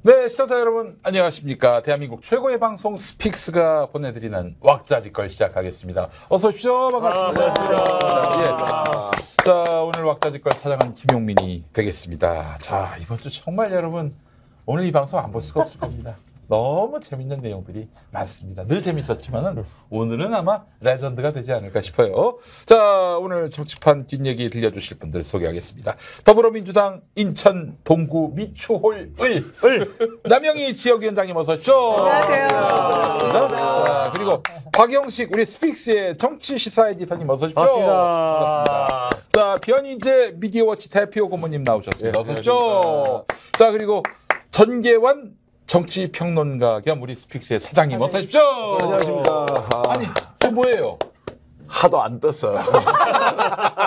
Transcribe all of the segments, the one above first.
네, 시청자 여러분 안녕하십니까. 대한민국 최고의 방송 스픽스가 보내드리는 왁자지껄 시작하겠습니다. 어서 오십시오. 반갑습니다. 반갑습니다. 예. 자, 오늘 왁자지껄 사장은 김용민이 되겠습니다. 자, 이번 주 정말 여러분 오늘 이 방송 안 볼 수가 없을 겁니다. 너무 재밌는 내용들이 많습니다. 늘 재밌었지만은 오늘은 아마 레전드가 되지 않을까 싶어요. 자, 오늘 정치판 뒷얘기 들려주실 분들 소개하겠습니다. 더불어민주당 인천 동구 미추홀 남영희 지역위원장님 어서 오십시오. 안녕하세요. 반갑습니다. 자, 그리고 박영식 우리 스픽스의 정치시사 에디터님 어서 오십시오. 반갑습니다. 자, 변희재 미디어워치 대표 고모님 나오셨습니다. 어서 오십시오. 자, 그리고 전계환 정치평론가 겸 우리 스픽스의 사장님 어서 오십시오. 안녕하십니까. 아니, 또 뭐예요? 하도 안 떴어요.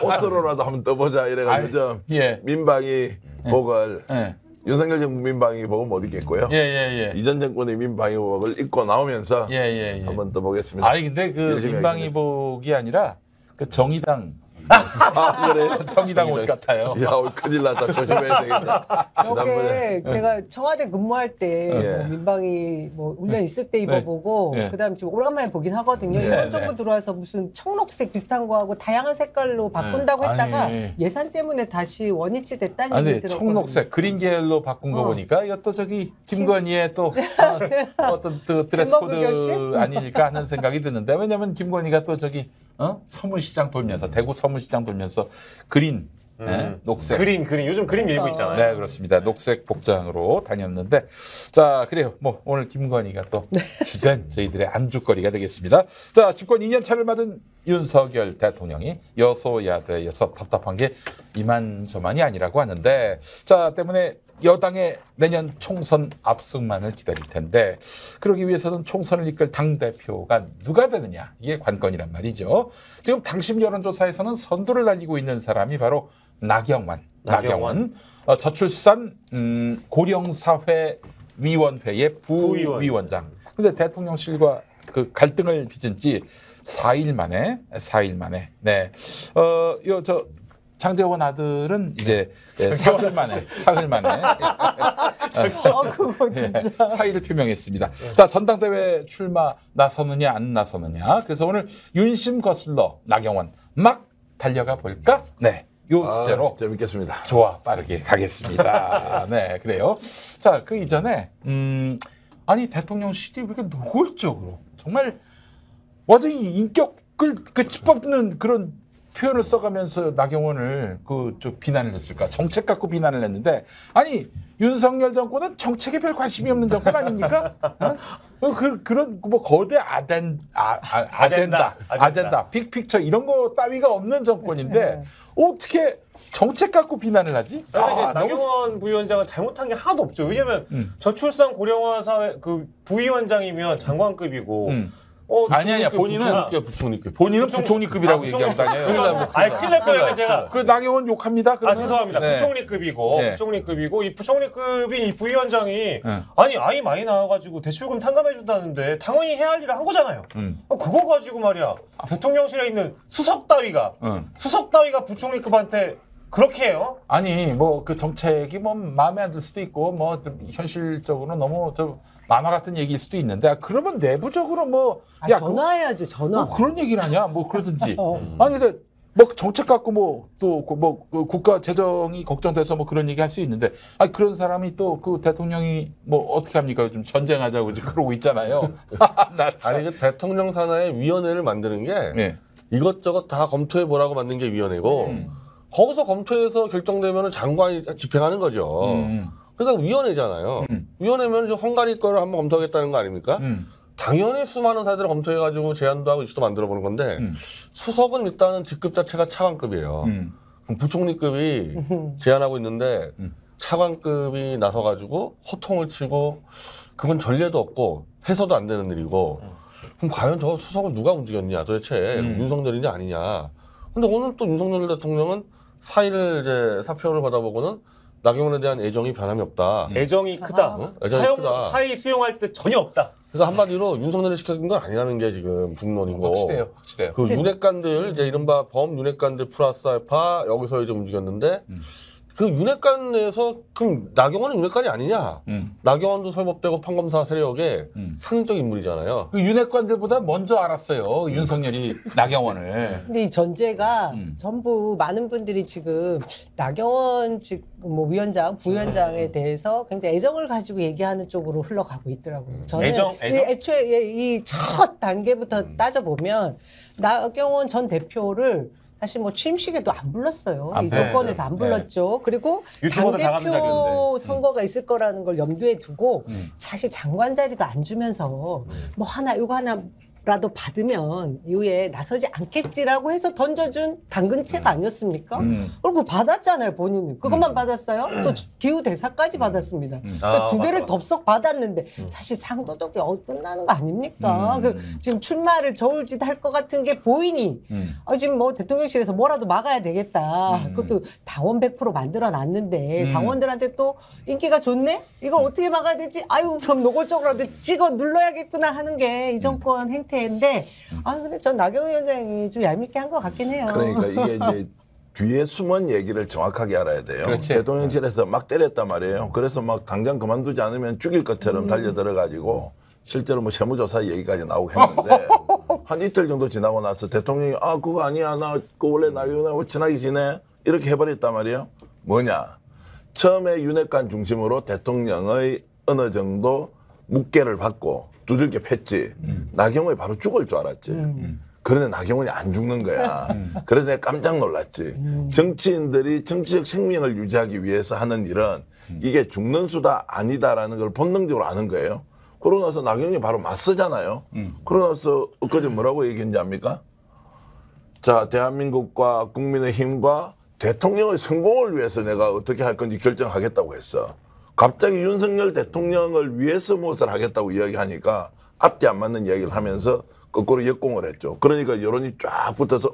옷으로라도 한번 떠보자 이래가지고 예. 민방위 복을 예. 윤석열 정부 민방위 복은 못 입겠고요. 예. 이전 정권의 민방위 복을 입고 나오면서 예. 한번 떠보겠습니다. 아니 근데 그 민방위복이 아니라 그 정의당 그래? 정의당 옷 같아요. 야, 오늘 큰일 났다. 조심해야 되겠다. 저게 제가 청와대 근무할 때 네. 뭐 민방위 뭐 훈련 있을 때 입어보고 네. 그다음 지금 오랜만에 보긴 하거든요. 네. 이번 정부 들어와서 무슨 청록색 비슷한 거하고 다양한 색깔로 바꾼다고 네. 했다가 아니. 예산 때문에 다시 원위치 됐다는 아니 얘기 들었거든요. 청록색 그린 계열로 바꾼 거 보니까 이것도 저기 김건희의 또 어떤 그 드레스 햄버거 코드 결심? 아닐까 하는 생각이 드는데 왜냐면 김건희가 또 저기 서문시장 돌면서 대구 서문시장 돌면서 그린 녹색 그림 요즘 그림 밀고 있잖아요. 네, 그렇습니다. 녹색 복장으로 다녔는데 자, 그래요. 뭐 오늘 김건희가 또 주된 저희들의 안주거리가 되겠습니다. 자, 집권 2년 차를 맞은 윤석열 대통령이 여소야대에서 답답한 게 이만저만이 아니라고 하는데 자, 때문에 여당의 내년 총선 압승만을 기다릴 텐데 그러기 위해서는 총선을 이끌 당대표가 누가 되느냐 이게 관건이란 말이죠. 지금 당심 여론조사에서는 선두를 달리고 있는 사람이 바로 나경원. 저출산 고령사회위원회의 부위원장. 근데 대통령실과 그 갈등을 빚은 지 4일 만에. 네. 장제원 아들은 이제 사흘 만에 그거 진짜. 사의를 표명했습니다. 자, 전당대회 출마 나서느냐 안 나서느냐. 그래서 오늘 윤심 거슬러 나경원 막 달려가 볼까? 네. 요 주제로 재밌겠습니다. 좋아 빠르게 가겠습니다. 네, 그래요. 자, 그 이전에 아니 대통령실이 왜 이렇게 노골적으로 정말 완전히 인격을 그 짓밟는 그런 표현을 써가면서 나경원을 비난을 했을까? 정책 갖고 비난을 했는데 아니 윤석열 정권은 정책에 별 관심이 없는 정권 아닙니까? 그런 뭐 거대 아젠다, 빅픽처 이런 거 따위가 없는 정권인데 어떻게 정책 갖고 비난을 하지? 나경원 부위원장은 잘못한 게 하나도 없죠. 왜냐면 저출산 고령화 사회 그 부위원장이면 장관급이고. 아니야. 본인은 부총리급이라고 얘기하고 다녀요. 큰일 날 뻔했네 제가. 그 나경원 욕합니다. 그러면? 죄송합니다. 네. 부총리급이고 네. 부총리급이고 이 부총리급인 이 부위원장이 아니 아이 많이 나와가지고 대출금 탕감해준다는데 당연히 해야 할 일을 한 거잖아요. 그거 가지고 말이야 대통령실에 있는 수석 따위가 부총리급한테 그렇게 해요? 아니 뭐 그 정책이 뭐 마음에 안 들 수도 있고 뭐 현실적으로 너무 좀 만화 같은 얘기일 수도 있는데 그러면 내부적으로 뭐 전화해야죠. 전화. 뭐 그런 얘기를 하냐 뭐 그러든지 아니 근데 뭐 정책 갖고 뭐 또 뭐 국가 재정이 걱정돼서 뭐 그런 얘기 할 수 있는데 아니 그런 사람이 또 그 대통령이 뭐 어떻게 합니까 요즘 전쟁하자고 이제 그러고 있잖아요. 아니 그 대통령 산하의 위원회를 만드는 게 이것저것 다 검토해 보라고 만든 게 위원회고 거기서 검토해서 결정되면 장관이 집행하는 거죠. 그러니까 위원회잖아요. 위원회면 헝가리 거를 한번 검토하겠다는 거 아닙니까? 당연히 수많은 사례들을 검토해가지고 제안도 하고 이슈도 만들어보는 건데 수석은 일단은 직급 자체가 차관급이에요. 그럼 부총리급이 제안하고 있는데 차관급이 나서가지고 호통을 치고 그건 전례도 없고 해서도 안 되는 일이고 그럼 과연 저 수석을 누가 움직였냐 도대체 윤석열이냐 아니냐. 근데 오늘 또 윤석열 대통령은 사의를 이제 사표를 받아보고는 나경원에 대한 애정이 변함이 없다. 애정이 크다. 애정이 크다. 사의 수용할 때 전혀 없다. 그래서 한마디로 윤석열이 시켜준 건 아니라는 게 지금 중론이고. 확실해요. 그 윤핵관들 이제 이른바 범 윤핵관들 플러스 알파 여기서 이제 움직였는데 그 윤핵관에서 그럼 나경원은 윤핵관이 아니냐? 나경원도 설법되고 판검사 세력의 상징적 인물이잖아요. 그 윤핵관들보다 먼저 알았어요. 윤석열이 나경원을. 근데 이 전제가 전부 많은 분들이 지금 나경원 뭐 위원장, 부위원장에 대해서 굉장히 애정을 가지고 얘기하는 쪽으로 흘러가고 있더라고요. 저는 애정? 애초에 이 첫 단계부터 따져보면 나경원 전 대표를 사실 뭐 취임식에도 안 불렀어요. 이 정권에서 안 불렀죠. 그리고 유튜버도 다 당대표 감작이었는데. 선거가 있을 거라는 걸 염두에 두고 사실 장관 자리도 안 주면서 뭐 이거 하나라도 받으면 이후에 나서지 않겠지라고 해서 던져준 당근채가 아니었습니까? 그리고 받았잖아요, 본인은. 그것만 받았어요? 또 기후대사까지 받았습니다. 그러니까 두 개를 덥석 받았는데 사실 상도덕이 끝나는 거 아닙니까? 지금 출마를 저울짓 할 것 같은 게 보이니 지금 뭐 대통령실에서 뭐라도 막아야 되겠다. 그것도 당원 100% 만들어놨는데 당원들한테 또 인기가 좋네? 이거 어떻게 막아야 되지? 아유 그럼 노골적으로라도 찍어 눌러야겠구나 하는 게 이 정권 행태인데 근데 전 나경원 위원장이 좀 얄밉게 한 것 같긴 해요. 그러니까 이게 이제 뒤에 숨은 얘기를 정확하게 알아야 돼요. 그렇지. 대통령실에서 막 때렸단 말이에요. 그래서 막 당장 그만두지 않으면 죽일 것처럼 달려들어가지고 실제로 뭐 세무조사 얘기까지 나오고 했는데 한 이틀 정도 지나고 나서 대통령이 그거 아니야. 나 그 원래 나경원하고 친하게 지내. 이렇게 해버렸단 말이에요. 뭐냐. 처음에 윤핵관 중심으로 대통령의 어느 정도 묵계를 받고 두들겨 팼지. 나경원이 바로 죽을 줄 알았지. 그런데 나경원이 안 죽는 거야. 그래서 내가 깜짝 놀랐지. 정치인들이 정치적 생명을 유지하기 위해서 하는 일은 이게 죽는 수다 아니다라는 걸 본능적으로 아는 거예요. 그러고 나서 나경원이 바로 맞서잖아요. 그러고 나서 엊그제 뭐라고 얘기했는지 압니까? 자, 대한민국과 국민의힘과 대통령의 성공을 위해서 내가 어떻게 할 건지 결정하겠다고 했어. 갑자기 윤석열 대통령을 위해서 무엇을 하겠다고 이야기하니까 앞뒤 안 맞는 이야기를 하면서 거꾸로 역공을 했죠. 그러니까 여론이 쫙 붙어서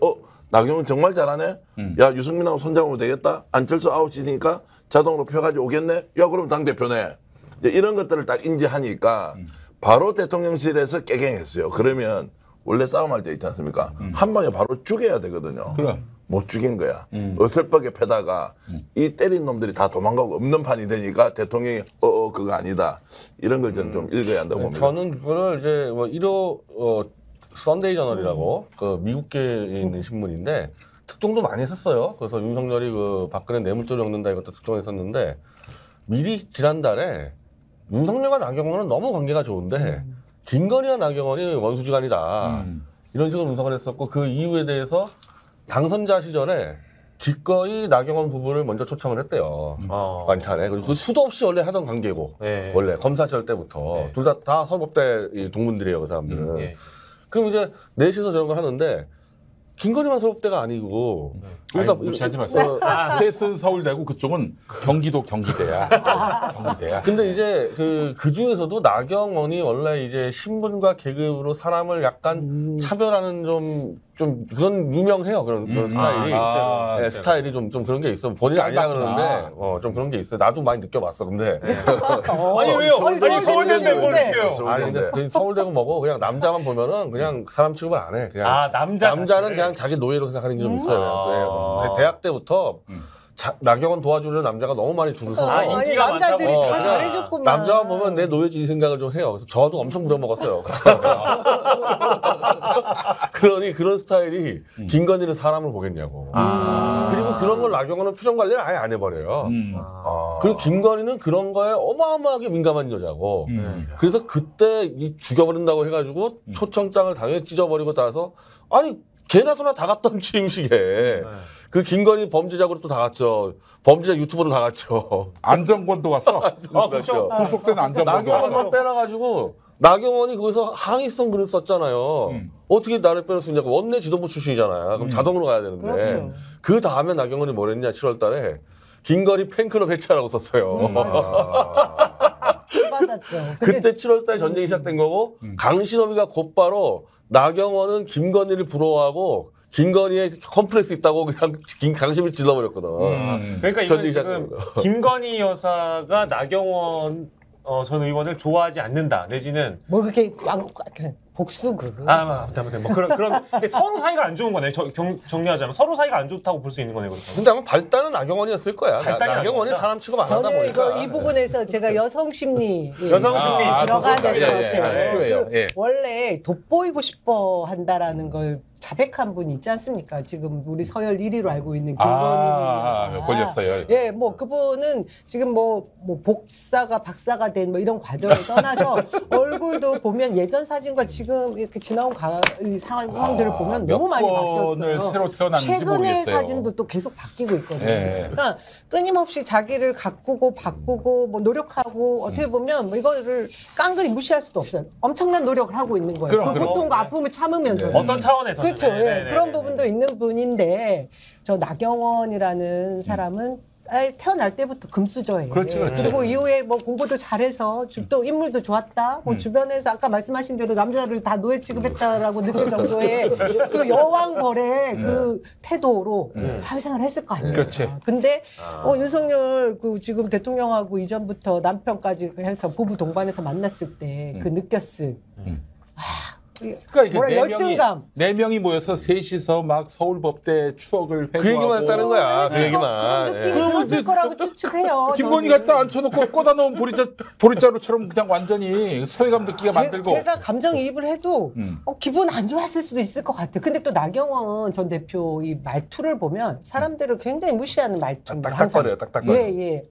나경원 정말 잘하네? 야, 유승민하고 손잡으면 되겠다? 안철수 아웃이니까 자동으로 표까지 오겠네? 야, 그럼 당대표네. 이런 것들을 딱 인지하니까 바로 대통령실에서 깨갱했어요. 그러면 원래 싸움할 때 있지 않습니까? 한 방에 바로 죽여야 되거든요. 그럼. 못 죽인 거야. 어설프게 패다가 이 때린 놈들이 다 도망가고 없는 판이 되니까 대통령이 그거 아니다. 이런 걸 저는 좀 읽어야 한다고 봅니다. 저는 그거를 이제 뭐 1호 썬데이 저널이라고 그 미국계에 있는 신문인데 특종도 많이 했었어요. 그래서 윤석열이 그 박근혜 뇌물죄로 엮는다 이것도 특종했었는데 미리 지난달에 윤석열과 나경원은 너무 관계가 좋은데 김건희와 나경원이 원수지간이다. 이런 식으로 분석을 했었고 그 이유에 대해서 당선자 시절에 기꺼이 나경원 부부를 먼저 초청을 했대요. 만찬에. 그리고 그 수도 없이 원래 하던 관계고. 네. 원래 검사 시절 때부터. 둘 다 서울법대 동문들이에요. 그 사람들은. 예. 그럼 이제 넷이서 저런 걸 하는데 김건희만 서울대가 아니고 아니, 무시하지 마세요. 셋은 서울대고 그쪽은 경기대야. 경기대야. 근데 이제 그 중에서도 나경원이 원래 이제 신분과 계급으로 사람을 약간 차별하는 좀 그런 유명해요. 그런 스타일이. 네, 스타일이 좀 그런 게 있어. 본인이 아니라 그러는데 좀 그런 게 있어요. 나도 많이 느껴봤어. 근데 아니 왜요? 아니 서울대인데 뭘 느껴요? 아니 근데 서울대고 뭐고 그냥 남자만 보면은 그냥 사람 취급을 안 해. 그냥 남자는 자체를? 그냥 자기 노예로 생각하는 게 좀 있어요. 대학 때부터 나경원 도와주는 남자가 너무 많이 줄을 서서 아니 남자들이 다 잘해줬구만. 남자만 보면 내 노예지 이 생각을 좀 해요. 그래서 저도 엄청 부려먹었어요. 그러니 그런 스타일이 김건희는 사람을 보겠냐고. 그리고 그런 걸 나경원은 표정 관리를 아예 안 해버려요. 그리고 김건희는 그런 거에 어마어마하게 민감한 여자고. 그래서 그때 죽여버린다고 해가지고 초청장을 당연히 찢어버리고 따라서 아니 개나 소나 다 갔던 취임식에 그 김건희 범죄자로 또 다 갔죠. 범죄자 유튜버도 다 갔죠. 안정권도 왔어. 그렇죠. 구속된 안정권도 나경원만 왔어. 빼놔가지고 나경원이 거기서 항의성 글을 썼잖아요. 어떻게 나를 빼놓을 수 있냐고. 원내 지도부 출신이잖아요. 그럼 자동으로 가야 되는데. 그렇죠. 그 다음에 나경원이 뭘 했냐 7월 달에 김건희 팬클럽 해체하라고 썼어요. 받았죠. 그때 7월 달에 전쟁이 시작된 거고 강신업이가 곧바로 나경원은 김건희를 부러워하고 김건희의 컴플렉스 있다고 그냥 강심을 질러버렸거든. 그러니까 이건 지금 김건희 여사가 나경원 전 의원을 좋아하지 않는다. 내지는 뭐 그렇게 복수극. 아무튼 뭐 그런 근데 서로 사이가 안 좋은 거네. 정리하자면 서로 사이가 안 좋다고 볼 수 있는 거네. 그렇죠? 근데 아마 발단은 나경원이었을 거야. 발단이 나경원이 나경원이다. 사람 취급 안 하다 저는 보니까. 이 부분에서 제가 여성 심리 여성 심리 들어가야 될 것 예, 예, 같아요. 필요해요. 예. 원래 돋보이고 싶어 한다라는 걸 자백한 분이 있지 않습니까? 지금 우리 서열 1위로 알고 있는 김건희 걸렸어요. 예, 뭐 그분은 지금 뭐 복사가 박사가 된 뭐 이런 과정을 떠나서 얼굴도 보면 예전 사진과 지금 이렇게 지나온 이 상황들을 보면 너무 많이 번을 바뀌었어요. 새로 태어났는지 최근의 모르겠어요. 사진도 또 계속 바뀌고 있거든요. 예. 그러니까 끊임없이 자기를 가꾸고 바꾸고 뭐 노력하고 어떻게 보면 뭐 이거를 깡그리 무시할 수도 없어요. 엄청난 노력을 하고 있는 거예요. 그럼, 그 그럼. 고통과 아픔을 참으면서. 어떤 차원에서 그렇죠. 예. 그런 부분도 있는 분인데 저 나경원이라는 사람은 태어날 때부터 금수저예요. 그렇지, 그렇지. 그리고 이후에 뭐 공부도 잘해서 또 인물도 좋았다. 뭐 주변에서 아까 말씀하신 대로 남자를 다 노예 취급했다라고 느낄 정도의 그 여왕벌의 그 태도로 사회생활을 했을 거 아니에요. 그렇지. 근데 윤석열 그 지금 대통령하고 이전부터 남편까지 해서 부부 동반해서 만났을 때 그 느꼈을 그러니까 뭐라, 이게 열등감. 네 명이 모여서 셋이서 막 서울법대 추억을 회고하고 그 얘기만 했다는 거야. 그 그런 얘기만. 느낌이 예. 들었을 거라고 추측해요. 김건희 저는. 갖다 앉혀놓고 꽂아놓은 보리자루처럼 그냥 완전히 소외감 느끼게 만들고. 제가 감정이입을 해도 기분 안 좋았을 수도 있을 것 같아요. 근데 또 나경원 전 대표 이 말투를 보면 사람들을 굉장히 무시하는 말투입니다. 딱딱거려요, 딱딱거려. 예.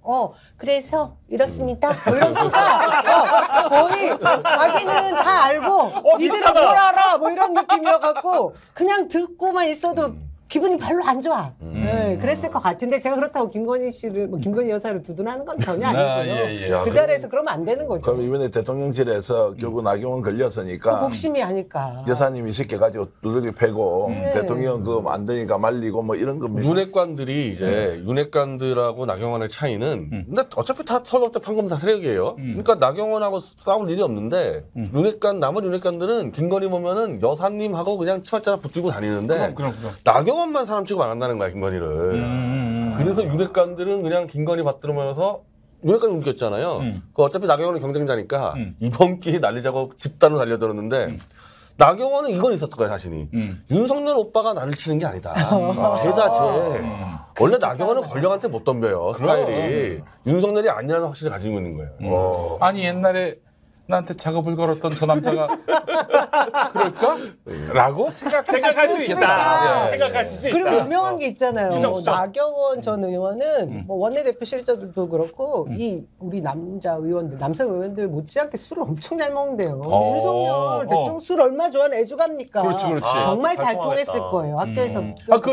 그래서 이렇습니다. 뭐 이런 거가 거의 자기는 다 알고 니들은 뭘 알아 뭐 이런 느낌이어갖고 그냥 듣고만 있어도 기분이 별로 안 좋아. 네, 그랬을 것 같은데 제가 그렇다고 김건희 씨를 김건희 여사를 두둔하는 건 전혀 아니고요. 예. 그 자리에서 그러면 안 되는 거죠. 그럼 이번에 대통령실에서 결국 나경원 걸렸으니까 복심이 하니까. 여사님이 시켜가지고 두들겨 패고 대통령 그거 안 되니까 말리고 뭐 이런 겁니다. 윤핵관들이 이제 윤핵관들하고 나경원의 차이는 근데 어차피 다 서울대 판검사 세력이에요. 그러니까 나경원하고 싸울 일이 없는데 나머지 윤핵관들은 김건희 보면은 여사님하고 그냥 치맛자락 붙들고 다니는데 그럼. 나경원만 사람 취급 안 한다는 거야 김건희를. 그래서 윤핵관들은 그냥 김건희 받들으면서 윤핵관이 움직였잖아요. 그 어차피 나경원은 경쟁자니까 이번 기회에 날리자고 집단으로 달려들었는데 나경원은 이건 있었던 거야 자신이. 윤석열 오빠가 나를 치는 게 아니다. 쟤다 쟤. 원래 나경원은 권력한테 못 덤벼요 스타일이. 윤석열이 아니라는 확신을 가지고 있는 거예요. 아니 옛날에 나한테 작업을 걸었던 저 남자가 그럴까? 라고 생각할 수 있다. 생각할 수 있다. 그리고 유명한 게 있잖아요. 추적. 나경원 전 의원은 뭐 원내대표 실적도 그렇고 이 우리 남성 의원들 못지않게 술을 엄청 잘 먹는데요. 윤석열 대통령 술 얼마 좋아하는 애주갑니까? 그렇지. 정말 잘 잘 통했을 통하겠다. 거예요. 학교에서.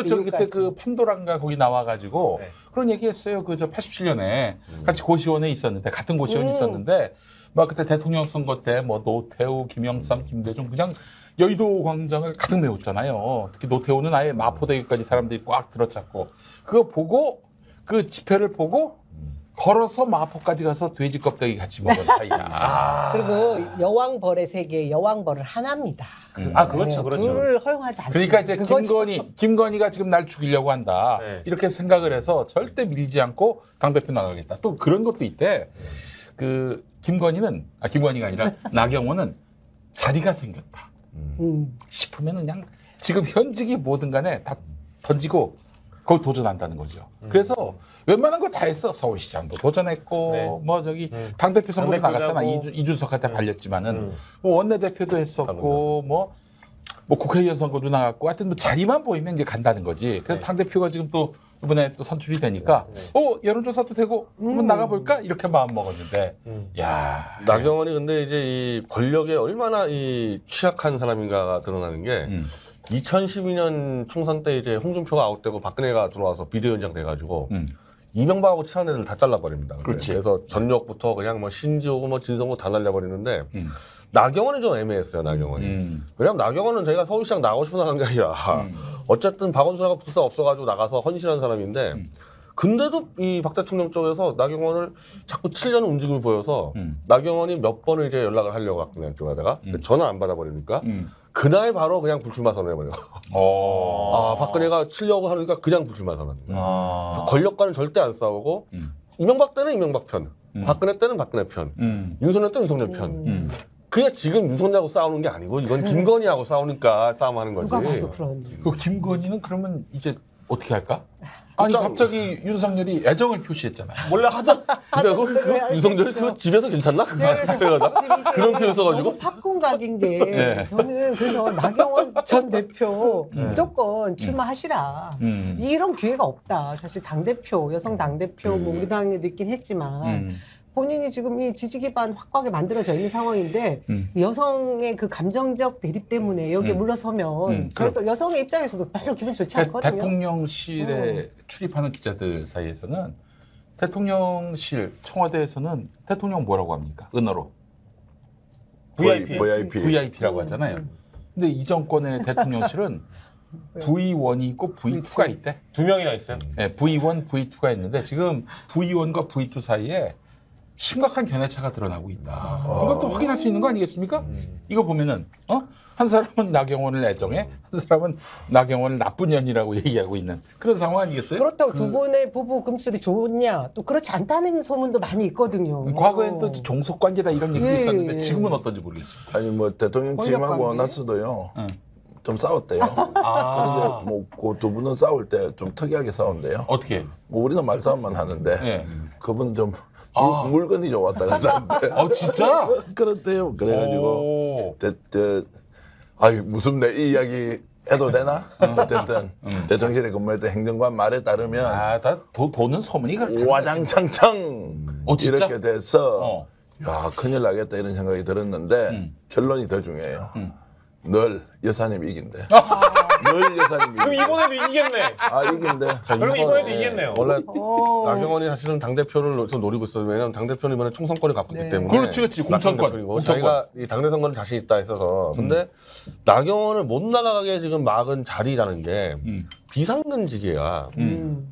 저 그때 그 판도란가 거기 나와가지고 그런 얘기했어요. 그 저 87년에 같이 고시원에 있었는데 같은 고시원에 있었는데 막 그때 대통령 선거 때 뭐 노태우, 김영삼, 김대중 그냥 여의도 광장을 가득 메웠잖아요. 특히 노태우는 아예 마포대교까지 사람들이 꽉 들어찼고 그거 보고 그 집회를 보고 걸어서 마포까지 가서 돼지 껍데기 같이 먹은 사이야. 그리고 여왕벌의 세계 여왕벌은 하나입니다. 그렇죠. 둘을 허용하지 않습니다. 그러니까 이제 김건희가 지금 날 죽이려고 한다. 네. 이렇게 생각을 해서 절대 밀지 않고 당대표 나가겠다. 또 그런 것도 있대. 그 김건희가 아니라 나경원은 자리가 생겼다. 싶으면 그냥 지금 현직이 뭐든 간에 다 던지고 거기 도전한다는 거죠. 그래서 웬만한 거 다 했어. 서울시장도 도전했고 네. 뭐 저기 당대표 선거도 당대표도 나갔잖아. 하고. 이준석한테 발렸지만은 뭐 원내대표도 했었고 뭐 국회의원 선거도 나갔고 하여튼 뭐 자리만 보이면 이제 간다는 거지. 그래서 당대표가 지금 또 이번에 또 선출이 되니까 여론조사도 되고 한번 나가볼까 이렇게 마음 먹었는데 야 나경원이 근데 이제 이 권력에 얼마나 이 취약한 사람인가가 드러나는 게 2012년 총선 때 이제 홍준표가 아웃되고 박근혜가 들어와서 비대위원장 돼가지고 이명박하고 친한 애들 다 잘라버립니다. 그래서 전역부터 그냥 뭐 신지호고 뭐 진성호 다 날려버리는데 나경원이 좀 애매했어요. 나경원이. 왜냐면 나경원은 저희가 서울시장 나가고 싶어 나간 게 아니라 어쨌든 박원순하고 붙을 수 없어가지고 나가서 헌신한 사람인데 근데도 이 박 대통령 쪽에서 나경원을 자꾸 치려는 움직임을 보여서 나경원이 몇 번을 이제 연락을 하려고 박근혜 쪽에다가 전화 안 받아버리니까 그날 바로 그냥 불출마 선언해버려요. 박근혜가 치려고 하니까 그냥 불출마 선언. 그래서 권력과는 절대 안 싸우고 이명박 때는 이명박 편. 박근혜 때는 박근혜 편, 윤석열 때는 윤석열 편. 그냥 지금 윤석열하고 싸우는 게 아니고 이건 김건희하고 싸우니까 싸움하는 거지. 누가 봐도 그런. 그 김건희는 그러면 이제 어떻게 할까? 아니 갑자기 윤석열이 애정을 표시했잖아요. 원래 하던 그거 윤석열이 그거 집에서 괜찮나? 그런 표현 써가지고 너무 팝콘각인 게 네. 저는 그래서 나경원 전 대표 무조건 출마하시라. 이런 기회가 없다. 사실 당대표, 여성 당대표 뭐 우리 당에도 있긴 했지만 본인이 지금 이 지지 기반 확고하게 만들어져 있는 상황인데 여성의 그 감정적 대립 때문에 여기에 물러서면 그러니까 여성의 입장에서도 별로 기분 좋지 않거든요. 대통령실에 출입하는 기자들 사이에서는 대통령실 청와대에서는 대통령 뭐라고 합니까? 은어로 VIP라고 하잖아요. 근데 이 정권의 대통령실은 V1이 있고 V2가 있대. 2명이나 있어요. 네, V1, V2가 있는데 지금 V1과 V2 사이에 심각한 견해차가 드러나고 있다. 이것도 확인할 수 있는 거 아니겠습니까? 이거 보면은 한 사람은 나경원을 애정해, 한 사람은 나경원을 나쁜 년이라고 얘기하고 있는 그런 상황 아니겠어요? 그렇다고 두 분의 부부 금슬이 좋냐? 또 그렇지 않다는 소문도 많이 있거든요. 과거엔 또 종속 관계다 이런 얘기도 예, 있었는데 예. 지금은 어떤지 모르겠습니다. 아니 뭐 대통령 취임하고 나서도요. 좀 싸웠대요. 그런데 뭐 그 두 분은 싸울 때 좀 특이하게 싸운대요. 어떻게? 뭐 우리는 말싸움만 하는데 네. 그분 좀 물건이 좀 왔다 갔다 하는데. 진짜? 그렇대요. 그래가지고 아유 무슨 내 이 이야기 해도 되나? 어쨌든 대통령실에 근무할 때 행정관 말에 따르면 다 도는 소문이 그렇게 와장창창 진짜? 이렇게 돼서 야 큰일 나겠다 이런 생각이 들었는데 결론이 더 중요해요. 늘 여사님이 이긴대. 늘 여사님이 그럼 이긴대. 이번에도 이기겠네. 이긴대. 그럼 이번에도 이기겠네요. 원래 나경원이 사실은 당대표를 좀 노리고 있어요. 왜냐하면 당대표는 이번에 총선권을 갖고 있기 때문에. 그렇지. 공천권. 자기가 이 당대 선거는 자신 있다 했어서. 근데 나경원을 못 나가게 지금 막은 자리라는 게 비상근직이야.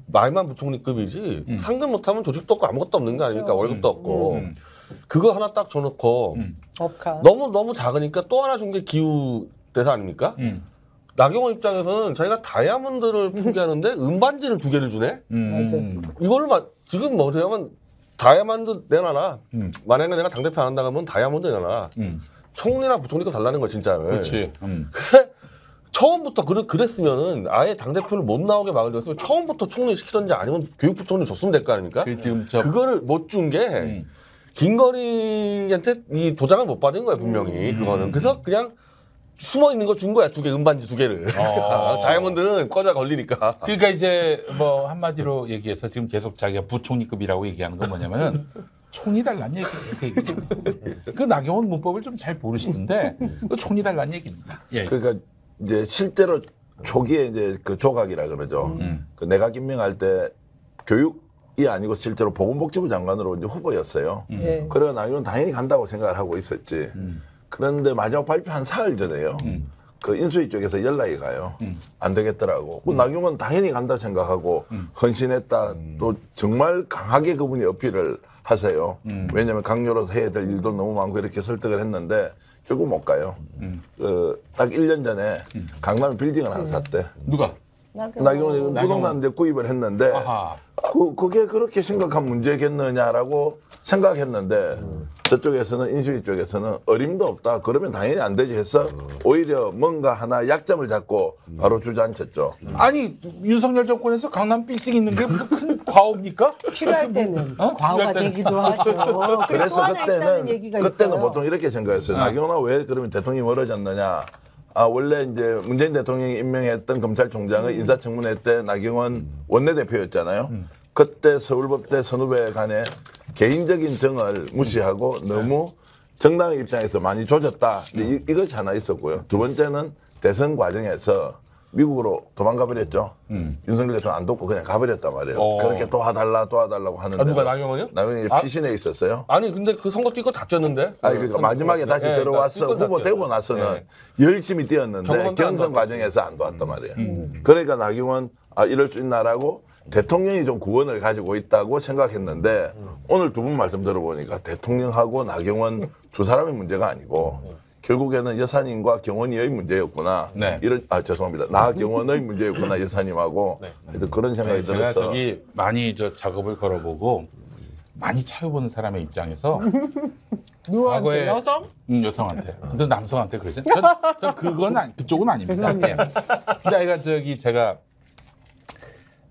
말만 부총리급이지 상근 못하면 조직도 없고 아무것도 없는 거 아닙니까? 월급도 없고. 그거 하나 딱 줘놓고 법카. 너무 작으니까 또 하나 준 게 기후 대사 아닙니까? 나경원 입장에서는 자기가 다이아몬드를 포기하는데 은반지를 2개를 주네? 맞아. 이걸로 지금 뭐냐면 다이아몬드 내놔라. 만약에 내가 당대표 안 한다고 하면 다이아몬드 내놔라. 총리나 부총리급 달라는 거야 진짜를. 그렇지. 근데 처음부터 그랬으면은 아예 당대표를 못 나오게 막으려면 처음부터 총리 시키던지 아니면 교육부총리 줬으면 될 거 아닙니까? 그거를 못 준 게 김건희한테 이 도장을 못 받은 거야 분명히 그거는. 그래서 그냥 숨어 있는 거 준 거야 2개 은반지 2개를. 다이아몬드는 꺼져 걸리니까. 그러니까 이제 뭐 한마디로 얘기해서 지금 계속 자기가 부총리급이라고 얘기하는 건 뭐냐면은 총리 달란 얘기죠. 그 나경원 문법을 좀 잘 모르시던데 그 총리 달란 얘기입니다. 예. 그러니까 이제 실제로 초기에 이제 그 조각이라 그러죠. 그 내각 임명할 때 교육이 아니고 실제로 보건복지부 장관으로 이제 후보였어요. 그래서 나경원 당연히 간다고 생각을 하고 있었지. 그런데 마지막 발표한 사흘 전에요. 그 인수위 쪽에서 연락이 가요. 안 되겠더라고. 나경원 당연히 간다 생각하고 헌신했다. 또 정말 강하게 그분이 어필을 하세요. 왜냐하면 강요로서 해야 될 일도 너무 많고 이렇게 설득을 했는데 결국 못 가요. 딱 1년 전에 강남에 빌딩을 하나 샀대. 누가? 나경원이 부동산 이제 구입을 했는데 그게 그렇게 심각한 문제겠느냐라고 생각했는데 저쪽에서는 인수위 쪽에서는 어림도 없다. 그러면 당연히 안 되지 해서 오히려 뭔가 하나 약점을 잡고 바로 주저앉혔죠. 아니 윤석열 정권에서 강남 빌딩 있는 게 무슨 큰 과오입니까? 필요할 때는 과오가 되기도 하죠. 그래서 얘기가 그때는 있어요. 보통 이렇게 생각했어요. 나경원은 왜 그러면 대통령이 멀어졌느냐. 원래 이제 문재인 대통령이 임명했던 검찰총장의 인사청문회 때 나경원 원내대표였잖아요. 그때 서울법대 선후배 간에 개인적인 정을 무시하고 너무 정당의 입장에서 많이 조졌다. 이것이 하나 있었고요. 두 번째는 대선 과정에서 미국으로 도망가 버렸죠. 윤석열 대통령 안 돕고 그냥 가버렸단 말이에요. 그렇게 도와달라고 하는데. 누가 나경원이요? 나경원이 피신해 있었어요. 아니 근데 그 선거 뛰고 다 뛰었는데. 그러니까 마지막에 다시 들어와서 후보 되고 나서는 열심히 뛰었는데 경선 과정에서 안 도왔단 말이에요. 그러니까 나경원 이럴 수 있나라고 대통령이 좀 구원을 가지고 있다고 생각했는데 오늘 두 분 말씀 들어보니까 대통령하고 나경원 두 사람의 문제가 아니고 결국에는 여사님과 경원이의 문제였구나. 네. 죄송합니다. 나경원의 문제였구나 여사님하고. 그런 생각이 제가 들어서. 저기 많이 작업을 걸어보고 많이 차여보는 사람의 입장에서 누구한테? 여성? 여성한테. 근데 남성한테 그러지? 전 그건 그쪽은 아닙니다. 예. 근데 아이가 제가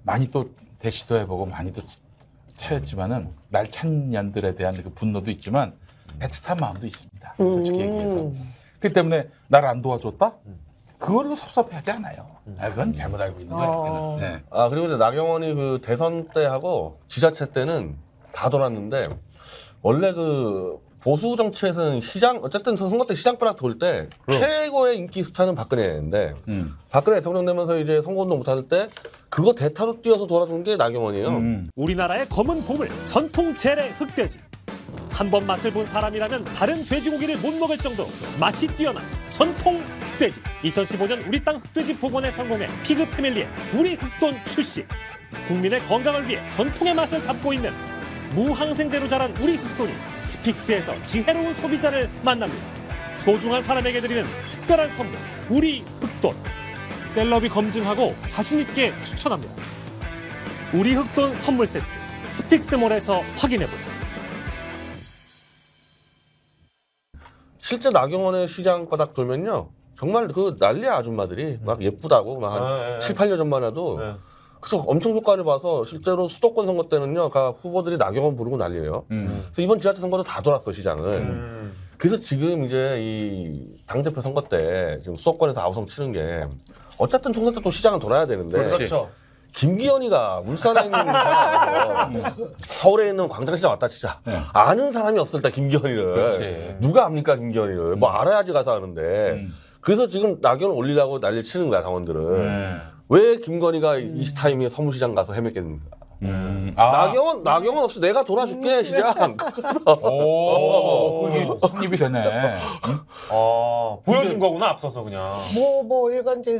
많이 또 대시도해보고 많이 또 차였지만은 날 찬 년들에 대한 그 분노도 있지만 애틋한 마음도 있습니다. 솔직히 얘기해서. 그렇기 때문에 나를 안 도와줬다? 그걸로 섭섭해하지 않아요. 그건 잘못 알고 있는 거예요. 네. 아 그리고 이제 나경원이 그 대선 때 하고 지자체 때는 다 돌았는데 원래 그 보수 정치에서는 시장 어쨌든 선거 때 시장벼락 돌 때 최고의 인기 스타는 박근혜인데 박근혜 대통령 되면서 이제 선거운동 못할 때 그거 대타로 뛰어서 돌아준 게 나경원이에요. 우리나라의 검은 보물 전통 재래 흑돼지. 한 번 맛을 본 사람이라면 다른 돼지고기를 못 먹을 정도로 맛이 뛰어난 전통 흑돼지. 2015년 우리 땅 흑돼지 복원에 성공해 피그 패밀리의 우리 흑돈 출시. 국민의 건강을 위해 전통의 맛을 담고 있는 무항생제로 자란 우리 흑돈이 스픽스에서 지혜로운 소비자를 만납니다. 소중한 사람에게 드리는 특별한 선물 우리 흑돈. 셀럽이 검증하고 자신 있게 추천합니다. 우리 흑돈 선물 세트 스픽스몰에서 확인해 보세요. 실제 나경원의 시장 바닥 돌면요 정말 그 난리야 아줌마들이 막 예쁘다고 막 한 7, 8년 전만 해도 그래서 엄청 효과를 봐서 실제로 수도권 선거 때는요 후보들이 나경원 부르고 난리예요. 그래서 이번 지자체 선거도 다 돌았어 시장을. 그래서 지금 이제 이 당대표 선거 때 지금 수도권에서 아우성 치는 게 어쨌든 총선 때 또 시장을 돌아야 되는데 그렇죠. 김기현이가 울산에 있는 서울에 있는 광장시장 왔다 치자. 아는 사람이 없을 때 김기현이를. 그렇지. 누가 압니까 김기현이를. 뭐 알아야지 가서 하는데. 그래서 지금 나경원 올리려고 난리를 치는 거야 당원들은. 왜 김건희가 이스타임에 서문시장 가서 헤맸겠는가. 나경원 없이 내가 돌아줄게 시장. 그게 성립이 되네. 보여준 거구나 앞서서 그냥. 뭐 일간지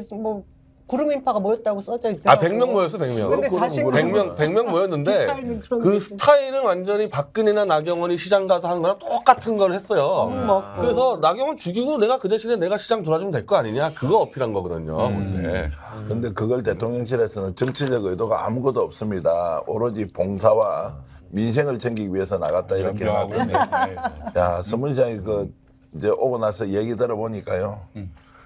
구름 인파가 모였다고 써져 있더라고요. 100명 모였어 100명. 근데 자신감 100명 모였는데 스타일은 그런 그 게 스타일은 완전히 박근혜나 나경원이 시장 가서 하는 거랑 똑같은 걸 했어요. 먹고. 그래서 나경원 죽이고 내가 그 대신에 내가 시장 돌아주면 될 거 아니냐 그거 어필한 거거든요. 원래. 근데 그걸 대통령실에서는 정치적 의도가 아무것도 없습니다. 오로지 봉사와 민생을 챙기기 위해서 나갔다 이렇게 해놨더니 야 서문시장이 이제 오고 나서 얘기 들어보니까요.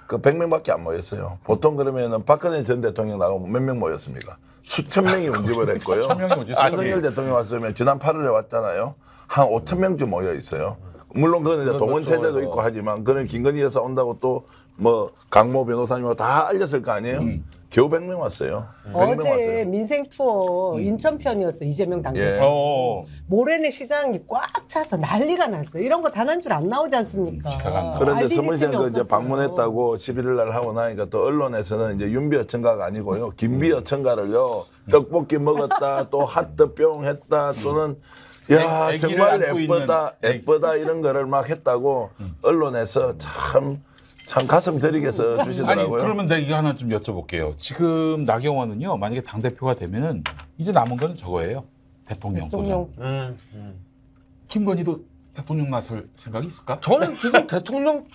그 100명밖에 안 모였어요. 보통 그러면은 박근혜 전 대통령 나가면 몇 명 모였습니까? 수천 명이 운집을 했고요. 안성열 대통령 왔으면 지난 8월에 왔잖아요. 한 5천 명쯤 모여 있어요. 물론 그건 이제 동원 체제도 있고 하지만 그는 김건희 여사 온다고 또 뭐 강모 변호사님하고 다 알렸을 거 아니에요? 겨우 100명 왔어요. 100명 어제 왔어요. 민생 투어 인천편이었어 이재명 당대표. 예. 모래내 시장이 꽉 차서 난리가 났어요. 이런 거 단 한 줄 안 나오지 않습니까? 기사가 안 나와. 그런데 알릴 서문시장 틈이 이제 없었어요. 방문했다고 11일 날 하고 나니까 또 언론에서는 이제 윤비 어천가가 아니고요. 김비 어천가를요. 떡볶이 먹었다 또 핫도뿅 했다 또는 야 정말 예쁘다 이런 거를 막 했다고 언론에서 참 가슴 저리게 써주시더라고요. 아니 그러면 내가 이거 하나 좀 여쭤볼게요. 지금 나경원은요 만약에 당대표가 되면은 이제 남은 건 저거예요. 대통령 도전. 김건희도 대통령 나설 생각이 있을까? 저는 지금 대통령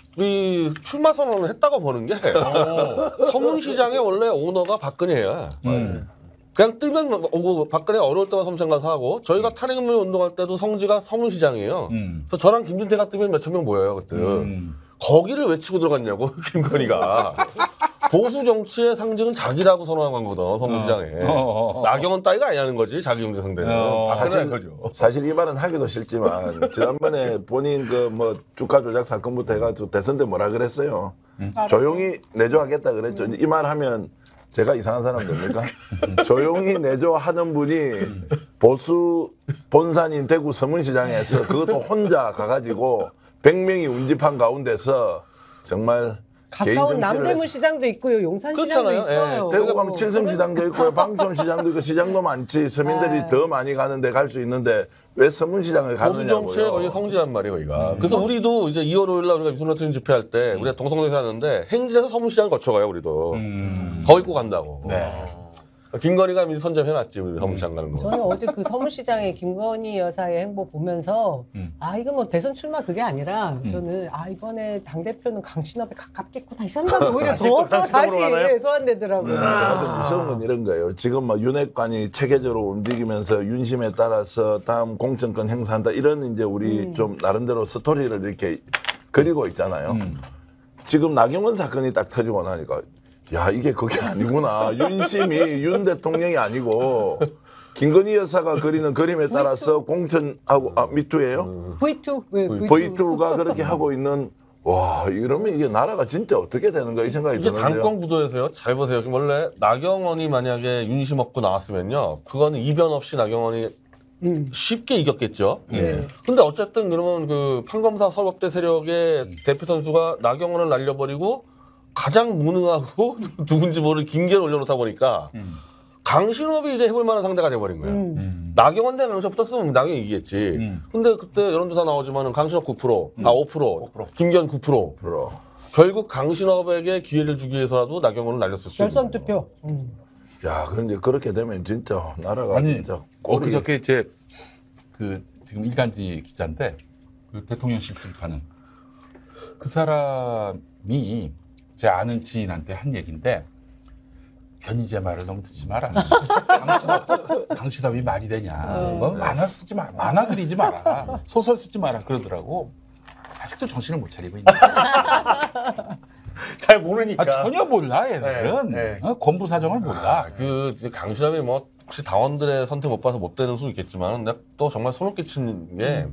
출마 선언을 했다고 보는 게 서문시장의 원래 오너가 박근혜야. 그냥 뜨면 오고 박근혜 어려울 때만 서문시장 가서 하고 저희가 탄핵운동 운동할 때도 성지가 서문시장이에요. 그래서 저랑 김준태가 뜨면 몇천 명 모여요 그때. 거기를 외치고 들어갔냐고 김건희가. 보수 정치의 상징은 자기라고 선언한 거거든 서문시장에. 나경원 따위가 아니라는 거지 자기 경제 상대는. 사실 이 말은 하기도 싫지만 지난번에 본인 주가 조작 사건부터 해가지고 대선 때 뭐라 그랬어요? 조용히 내조하겠다 그랬죠. 이 말 하면 제가 이상한 사람 됩니까? 조용히 내조하는 분이 보수 본산인 대구 서문시장에서 그것도 혼자 가가지고 100명이 운집한 가운데서 정말 가까운 남대문 시장도 있고요. 용산 시장도 있어요. 대구 가면 칠성시장도 있고요. 방촌시장도 있고 시장도 많지. 서민들이 더 많이 가는데 갈 수 있는데 왜 서문시장을 보수 가느냐고요. 정치의 거의 성지란 말이에요, 거기가. 그래서 우리도 이제 2월 5일 날 우리가 유선노트린 집회할 때 우리가 동성로에서 하는데 행진에서 서문시장 거쳐가요, 우리도. 거기 꼭 간다고. 네. 김건희가 미리 선점해놨지 우리 사무시장 가는 거. 저는 어제 그 서문시장의 김건희 여사의 행보 보면서 아 이거 뭐 대선 출마 그게 아니라 저는 아 이번에 당대표는 강신업에 가깝겠구나 이 생각이 오히려 더 다시 소환되더라고요. 저는 무서운 건 이런 거예요. 지금 뭐 윤핵관이 체계적으로 움직이면서 윤심에 따라서 다음 공천권 행사한다 이런 이제 우리 좀 나름대로 스토리를 이렇게 그리고 있잖아요. 지금 나경원 사건이 딱 터지고 나니까 야 이게 그게 아니구나. 윤심이 윤 대통령이 아니고 김건희 여사가 그리는 그림에 따라서 공천하고 미투예요? V2 네, V2가 그렇게 하고 있는 와 이러면 이게 나라가 진짜 어떻게 되는 거야 이 생각이 이게 드는데요. 당권 구도에서요. 잘 보세요. 원래 나경원이 만약에 윤심 얻고 나왔으면요. 그거는 이변 없이 나경원이 쉽게 이겼겠죠. 근데 어쨌든 그러면 그 판검사 서법대 세력의 대표 선수가 나경원을 날려버리고 가장 무능하고 누군지 모르는 김계를 올려놓다 보니까 강신업이 이제 해볼 만한 상대가 돼버린 거예요. 나경원 대 강신업 붙었으면 나경이 이기겠지. 근데 그때 여론조사 나오지만은 강신업 9%, 5%, 김기현 9%. 결국 강신업에게 기회를 주기 위해서라도 나경원을 날렸을 수 있는 결선 투표. 야, 근데 그렇게 되면 진짜 나라가 아니 진짜 엊그저께 제 그 지금 일간지 기자인데 그 대통령실 출입하는 그 사람이 제 아는 지인한테 한 얘기인데 변희재 말을 너무 듣지 마라. 강신업이 말이 되냐. 뭐 만화 쓰지 마, 만화 그리지 마라. 소설 쓰지 마라 그러더라고. 아직도 정신을 못 차리고 있네. 잘 모르니까. 전혀 몰라 얘들은. 네. 권부 사정을 몰라. 그 강신업이 뭐 혹시 당원들의 선택 못 봐서 못 되는 수 있겠지만 근데 또 정말 소름 끼치는 게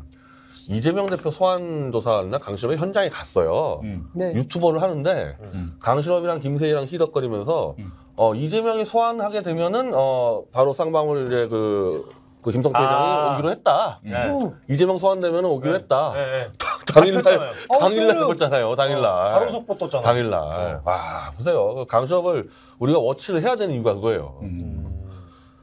이재명 대표 소환 조사나 강신업이 현장에 갔어요. 네. 유튜버를 하는데 강신업이랑 김세희랑 희덕거리면서 이재명이 소환하게 되면은 바로 쌍방울 이제 그 김성태 회장이 오기로 했다. 이재명 소환되면 오기로 했다. 당일날 해봤잖아요. 당일날. 바로 속보 떴잖아요. 당일날. 와 보세요. 강신업을 우리가 워치를 해야 되는 이유가 그거예요.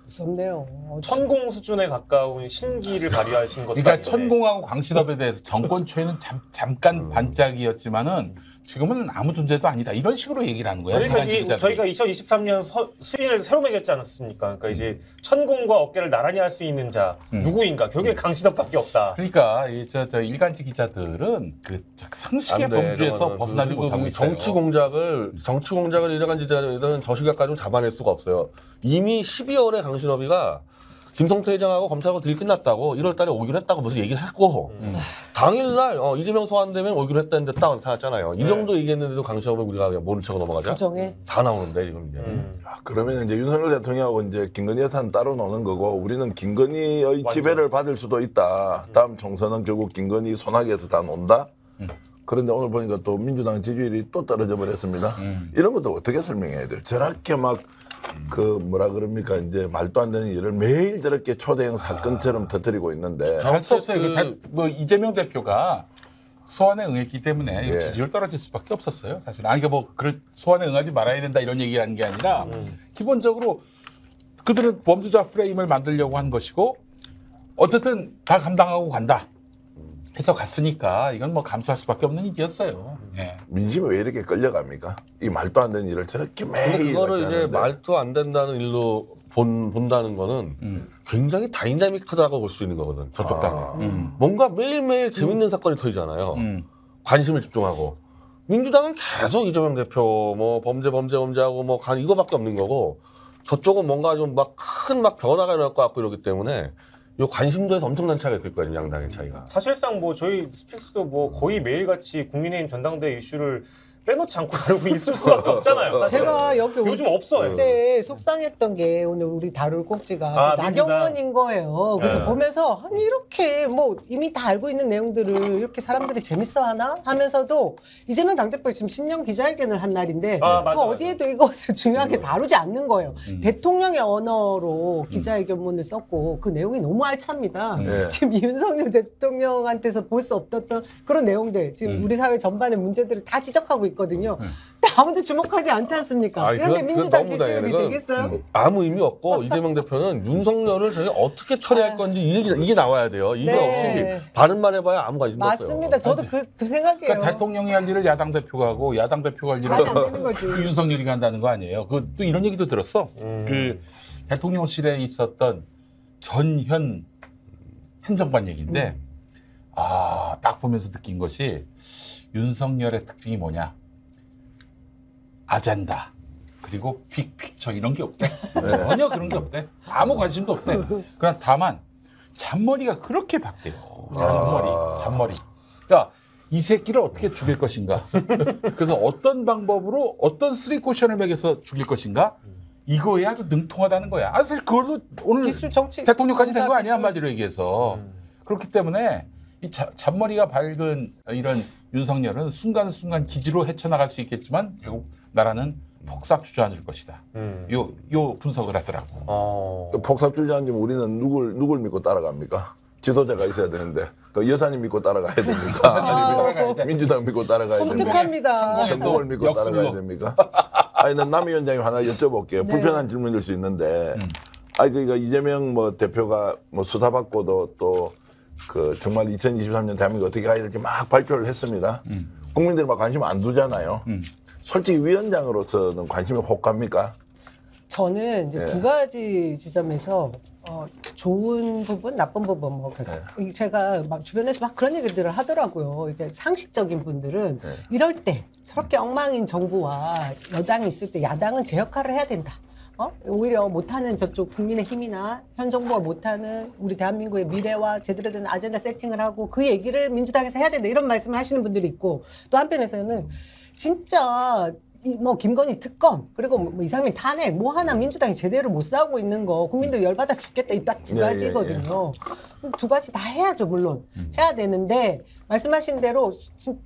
무섭네요. 천공 수준에 가까운 신기를 발휘하신 것도 그러니까 아닌데. 천공하고 강신업에 대해서 정권 초에는 잠깐 반짝이었지만은 지금은 아무 존재도 아니다. 이런 식으로 얘기를 하는 거예요. 그러니까 저희가 2023년 수인을 새로 매겼지 않았습니까? 그러니까 이제 천공과 어깨를 나란히 할 수 있는 자 누구인가? 결국에 강신업밖에 없다. 그러니까 저 일간지 기자들은 그 상식의 범주에서 벗어나지 못하고 있어요. 정치 공작을 일간지 기자들은 저 시각까지는 잡아낼 수가 없어요. 이미 12월에 강신업이가 김성태 회장하고 검찰하고 딜 끝났다고 1월 달에 오기로 했다고 무슨 얘기를 했고 당일날 이재명 소환되면 오기로 했다는데 딱 나왔잖아요. 이 정도 얘기했는데도 강신업을 우리가 그냥 모른 척 넘어가자. 부정해. 다 나오는데 지금 이제. 그러면 이제 윤석열 대통령하고 이제 김건희 여사는 따로 노는 거고 우리는 김건희의 지배를 받을 수도 있다. 다음 총선은 결국 김건희 손아귀에서 다 논다. 그런데 오늘 보니까 또 민주당 지지율이 또 떨어져 버렸습니다. 이런 것도 어떻게 설명해야 돼요? 저렇게 막 그 뭐라 그럽니까 이제 말도 안 되는 일을 매일 저렇게 초대형 사건처럼 터뜨리고 있는데 할 수 없어요. 뭐 이재명 대표가 소환에 응했기 때문에 예. 지지율 떨어질 수밖에 없었어요. 사실 아니 뭐 소환에 응하지 말아야 된다 이런 얘기하는 게 아니라 기본적으로 그들은 범죄자 프레임을 만들려고 한 것이고 어쨌든 다 감당하고 간다 해서 갔으니까 이건 뭐 감수할 수밖에 없는 일이었어요. 예. 민심이 왜 이렇게 끌려갑니까? 이 말도 안 되는 일을 저렇게 매일 근데 그거를 이제 하는데. 말도 안 된다는 일로 본다는 거는 굉장히 다이나믹하다고 볼 수 있는 거거든. 저쪽 당에. 뭔가 매일매일 재밌는 사건이 터지잖아요. 관심을 집중하고. 민주당은 계속 이재명 대표 뭐 범죄하고 뭐 이거밖에 없는 거고 저쪽은 뭔가 좀 막 큰 변화가 일어날 것 같고 이러기 때문에 요 관심도에서 엄청난 차이가 있을 거예요. 양당의 차이가. 사실상 뭐 저희 스픽스도 뭐 거의 매일같이 국민의힘 전당대회 이슈를 빼놓지 않고 다루고 있을 수밖에 없잖아요. 사실. 제가 여기 요즘 없어요. 그때 속상했던 게 오늘 우리 다룰 꼭지가 나경원인 거예요. 그래서 보면서 아니 이렇게 뭐 이미 다 알고 있는 내용들을 이렇게 사람들이 재밌어하나 하면서도 이재명 당대표 지금 신년 기자회견을 한 날인데 맞아, 어디에도 이것을 중요하게 다루지 않는 거예요. 대통령의 언어로 기자회견문을 썼고 그 내용이 너무 알찹니다. 지금 윤석열 대통령한테서 볼 수 없었던 그런 내용들 지금 우리 사회 전반의 문제들을 다 지적하고 있고 있거든요. 근데 아무도 주목하지 않지 않습니까? 이런 게 민주당 지지율이 되겠어요? 아무 의미 없고 이재명 대표는 윤석열을 저희가 어떻게 처리할 건지 이게 나와야 돼요. 이게 네. 없이 바른말 해봐야 아무 관심도 없어요. 맞습니다. 저도 그 생각이에요. 그러니까 대통령이 할 일을 야당 대표가 하고 야당 대표가 할 일을 말이 안 되는 거지. 그 윤석열이 한다는 거 아니에요. 그 또 이런 얘기도 들었어. 그 대통령실에 있었던 전현 행정관 얘기인데 딱 보면서 느낀 것이 윤석열의 특징이 뭐냐. 아젠다 그리고 빅픽처 이런 게 없대. 전혀 그런 게 없대. 아무 관심도 없대. 그러나 다만 잔머리가 그렇게 박대요. 잔머리. 그러니까 이 새끼를 어떻게 죽일 것인가. 그래서 어떤 방법으로 어떤 쓰리 쿠션을 매겨서 죽일 것인가. 이거에 아주 능통하다는 거야. 사실 그걸로 오늘 기술 정치 대통령까지 된 거 아니야 한마디로 얘기해서. 그렇기 때문에 이 잔머리가 밝은 이런 윤석열은 순간순간 기지로 헤쳐나갈 수 있겠지만 결국 나라는 폭삭 주저앉을 것이다. 요 분석을 하더라고. 폭삭 주저앉으면 우리는 누굴 믿고 따라갑니까? 지도자가 있어야 되는데 그 여사님 믿고 따라가야 됩니까? 민주당 믿고 따라가야 됩니까? 섬뜩합니다. 누굴 믿고 따라가야 됩니까? 아니, 난 남 위원장님 하나 여쭤볼게요. 불편한 질문일 수 있는데, 아니, 그러니까 이재명 뭐 대표가 뭐 수사받고도 또 그 정말 2023년 대한민국 어떻게 가야 될지 막 발표를 했습니다. 국민들이 막 관심 안 두잖아요. 솔직히 위원장으로서는 관심이 혹 갑니까? 저는 이제 두 가지 지점에서 좋은 부분, 나쁜 부분 뭐 그래서 제가 막 주변에서 막 그런 얘기들을 하더라고요. 이게 상식적인 분들은 이럴 때 저렇게 엉망인 정부와 여당이 있을 때 야당은 제 역할을 해야 된다. 오히려 못하는 저쪽 국민의힘이나 현 정부가 못하는 우리 대한민국의 미래와 제대로 된 아젠다 세팅을 하고 그 얘기를 민주당에서 해야 된다 이런 말씀을 하시는 분들이 있고 또 한편에서는 진짜 뭐 김건희 특검 그리고 뭐 이상민 탄핵 뭐 하나 민주당이 제대로 못 싸우고 있는 거 국민들 열받아 죽겠다 이 딱 두 가지거든요. 두 가지 다 해야죠 물론 해야 되는데 말씀하신 대로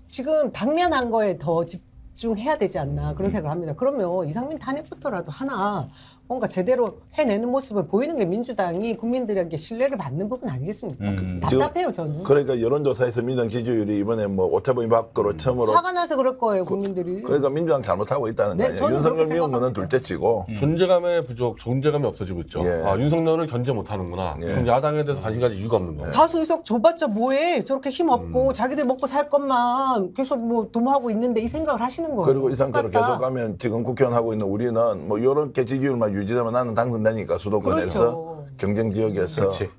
지금 당면한 거에 더 집중해야 되지 않나 그런 생각을 합니다. 그러면 이상민 탄핵부터라도 하나 뭔가 제대로 해내는 모습을 보이는 게 민주당이 국민들에게 신뢰를 받는 부분 아니겠습니까? 답답해요 저는. 그러니까 여론조사에서 민주당 지지율이 이번에 뭐 오차범위 밖으로 처음으로 화가 나서 그럴 거예요 국민들이. 그러니까 민주당 잘못하고 있다는 거 아니에요. 윤석열 미운 거는 둘째치고 존재감의 부족, 존재감이 없어지고 있죠. 윤석열을 견제 못하는구나. 그럼 야당에 대해서 관심 가질 이유가 없는 거예요. 다수 의석 줘봤자 뭐해? 저렇게 힘 없고 자기들 먹고 살 것만 계속 뭐 도모하고 있는데 이 생각을 하시는 거예요. 그리고 이 상태로 똑같다. 계속 가면 지금 국회의원 하고 있는 우리는 뭐 이렇게 지지율만 유지되면 나는 당선되니까 수도권에서 그렇죠. 경쟁 지역에서 그렇지.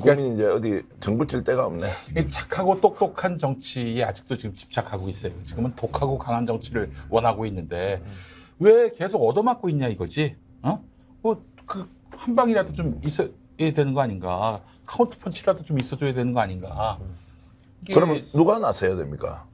국민이 이제 어디 정부 칠 데가 없네. 이 착하고 똑똑한 정치에 아직도 지금 집착하고 있어요. 지금은 독하고 강한 정치를 원하고 있는데 왜 계속 얻어맞고 있냐 이거지. 뭐 그 한 방이라도 좀 있어야 되는 거 아닌가. 카운트 펀치라도 좀 있어줘야 되는 거 아닌가. 그러면 누가 나서야 됩니까?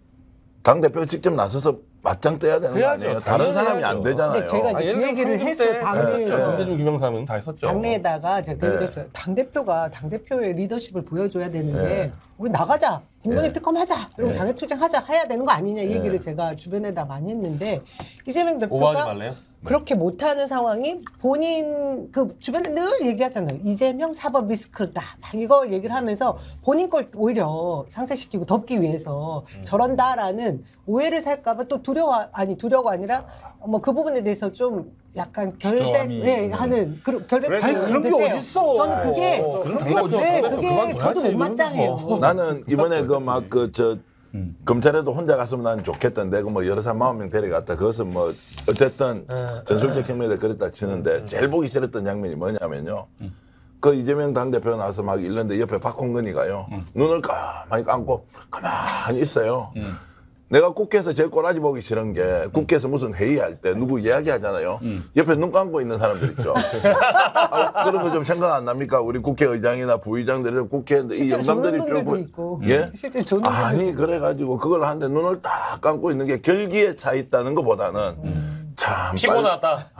당 대표가 직접 나서서 맞짱 떠야 되는 거 아니에요? 다른 사람이 안 되잖아요. 근데 제가 이제 그 얘기를 했어요. 당내에서. 김대중, 김영삼은 다 했었죠. 당내에다가 제가 그 얘기를 했어요. 당대표의 리더십을 보여줘야 되는데 우리 나가자. 김건희 특검하자. 그리고 장애투쟁하자. 해야 되는 거 아니냐 이 얘기를 제가 주변에다 많이 했는데 이재명 오버하지 대표가 말래요? 그렇게 못하는 상황이 본인 그 주변에 늘 얘기하잖아요. 이재명 사법 리스크다. 막 이거 얘기를 하면서 본인 걸 오히려 상쇄시키고 덮기 위해서 저런다라는 오해를 살까봐 또 두려워가 아니라 뭐 그 부분에 대해서 좀 약간 결백하는 결백. 아니 그런 게 어딨어. 저는 그게 그게 저도 못마땅해요. 나는 이번에 검찰에도 혼자 갔으면 나는 좋겠던데 그 뭐 여러 사람 40명 데려갔다 그것은 뭐 어쨌든 전술적 혁명이다 그랬다 치는데 제일 보기 싫었던 장면이 뭐냐면요 그 이재명 당대표가 나와서 막 이러는데 옆에 박홍근이가요 눈을 가만히 감고 가만히 있어요. 내가 국회에서 제일 꼬라지 보기 싫은 게 국회에서 무슨 회의할 때 누구 이야기하잖아요. 옆에 눈 감고 있는 사람들 있죠. 그런 거 좀 생각 안 납니까? 우리 국회의장이나 부의장들이 국회 이 영감들이 쭉 있고. 예? 실제 좋은 아니 그래가지고 그걸 하는데 눈을 딱 감고 있는 게 결기에 차 있다는 것보다는 참 피곤하다.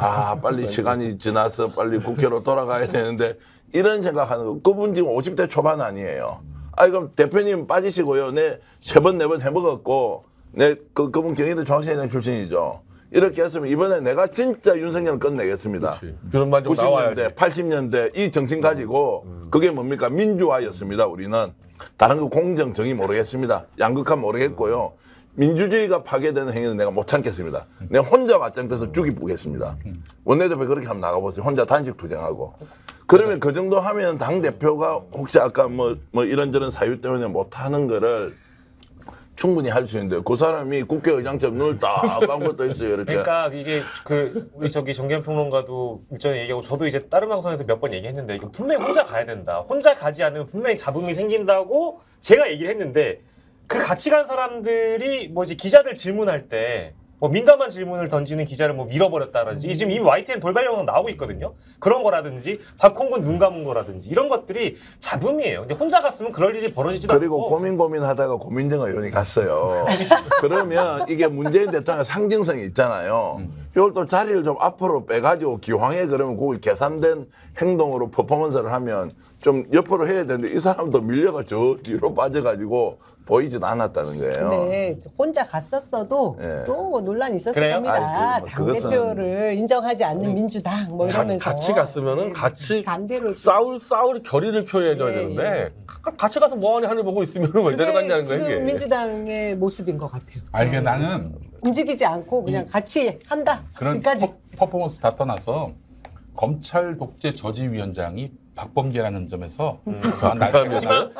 빨리 시간이 지나서 빨리 국회로 돌아가야 되는데 이런 생각하는 거. 그분 지금 50대 초반 아니에요. 그럼 대표님 빠지시고요. 내 3번 4번 해먹었고 그분 경희대 중앙시장 출신이죠. 이렇게 했으면 이번에 내가 진짜 윤석열을 끝내겠습니다. 그런 말 좀 90년대, 80년대 이 정신 가지고 그게 뭡니까? 민주화였습니다. 우리는. 다른 거 공정, 정의 모르겠습니다. 양극화 모르겠고요. 민주주의가 파괴되는 행위는 내가 못 참겠습니다. 내가 혼자 맞짱뜨서 죽이보겠습니다. 원내대표 그렇게 한번 나가보세요. 혼자 단식 투쟁하고. 그러면 그 정도 하면 당대표가 혹시 아까 뭐 이런저런 사유 때문에 못하는 거를 충분히 할 수 있는데 그 사람이 국회의장처럼 눈을 딱 감고 떠 있어요. 이렇게. 그러니까 이게 우리 정계현 평론가도 일전에 얘기하고 저도 이제 다른 방송에서 몇 번 얘기했는데 이거 분명히 혼자 가야 된다. 혼자 가지 않으면 분명히 잡음이 생긴다고 제가 얘기를 했는데 그 같이 간 사람들이 뭐 이제 기자들 질문할 때 뭐 민감한 질문을 던지는 기자를 뭐 밀어버렸다든지 지금 이미 YTN 돌발 영상 나오고 있거든요. 그런 거라든지 박홍근 눈 감은 거라든지 이런 것들이 잡음이에요. 근데 혼자 갔으면 그럴 일이 벌어지지도 않고. 그리고 고민하다가 고민정의 의원이 갔어요. 그러면 이게 문재인 대통령 상징성이 있잖아요. 이걸 또 자리를 좀 앞으로 빼가지고 기왕에 그러면 그걸 계산된 행동으로 퍼포먼스를 하면 좀 옆으로 해야 되는데 이 사람도 밀려가 저 뒤로 빠져가지고 보이지도 않았다는 거예요. 근데 혼자 갔었어도 예. 또 논란이 있었을 그래요? 겁니다. 아이고, 뭐 당대표를 인정하지 않는 민주당 뭐 이러면서 같이 갔으면은 같이 반대로 싸울 결의를 표현해줘야 예, 되는데 같이 가서 뭐하니 하늘 보고 있으면 왜 그게 내려갔냐는 거예요. 지금 이게. 민주당의 모습인 것 같아요. 알게 나는 움직이지 않고 그냥 같이 한다. 그런 여기까지. 퍼포먼스 다 떠나서 검찰 독재 저지위원장이 박범계라는 점에서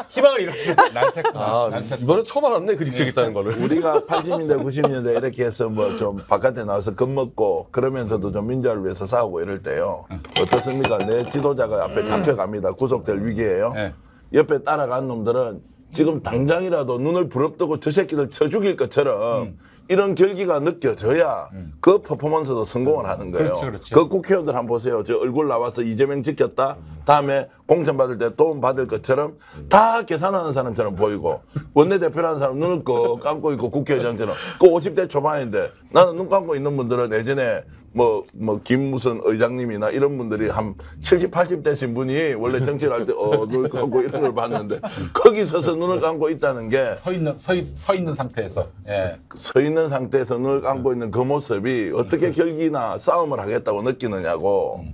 희망을 잃었어요. 날샜구나. 이번에 처음 알았네 그 직책 있다는 거를. 우리가 80년대, 90년대 이렇게 해서 뭐 좀 바깥에 나와서 겁먹고 그러면서도 좀 민주화를 위해서 싸우고 이럴 때요. 어떻습니까? 내 지도자가 앞에 잡혀갑니다. 구속될 위기예요. 네. 옆에 따라간 놈들은 지금 당장이라도 눈을 부릅뜨고 저 새끼들 쳐 죽일 것처럼 이런 결기가 느껴져야 그 퍼포먼스도 성공을 하는 거예요. 그렇지. 그 국회의원들 한번 보세요. 저 얼굴 나와서 이재명 지켰다. 다음에 공천 받을 때 도움 받을 것처럼 다 계산하는 사람처럼 보이고 원내대표라는 사람 눈을 꼭 감고 있고 국회의장처럼 그 50대 초반인데 나는 눈 감고 있는 분들은 예전에 김 무슨 의장님이나 이런 분들이 한 70, 80대신 분이 원래 정치를 할 때 눈을 감고 이런 걸 봤는데 거기 서서 눈을 감고 있다는 게 서 있는 상태에서. 예. 서 있는 상태에서 눈을 감고 있는 그 모습이 어떻게 결기나 싸움을 하겠다고 느끼느냐고.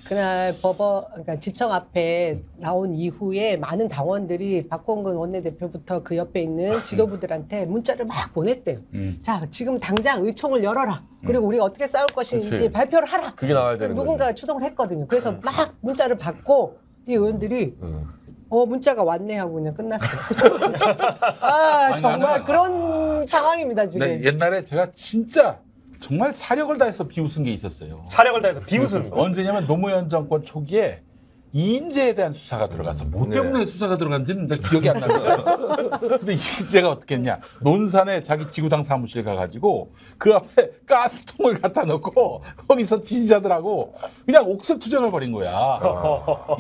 그날 그러니까 지청 앞에 나온 이후에 많은 당원들이 박홍근 원내대표부터 그 옆에 있는 지도부들한테 문자를 막 보냈대요. 자, 지금 당장 의총을 열어라. 그리고 우리가 어떻게 싸울 것인지 그렇지. 발표를 하라. 그게 나와야 되는 누군가가 추동을 했거든요. 그래서 막 문자를 받고 이 의원들이 문자가 왔네 하고 그냥 끝났어요. 아, 정말 그런 상황입니다, 지금. 네, 옛날에 제가 진짜 정말 사력을 다해서 비웃은 게 있었어요. 사력을 다해서 비웃은 거. 언제냐면 노무현 정권 초기에 이인재에 대한 수사가 들어가서 뭐 때문에 수사가 들어간지는 내가 기억이 안 나는데 근데 이인재가 어떻게 했냐 논산에 자기 지구당 사무실 가가지고 그 앞에 가스통을 갖다 놓고 거기서 지지자들하고 그냥 옥색투쟁을 벌인 거야.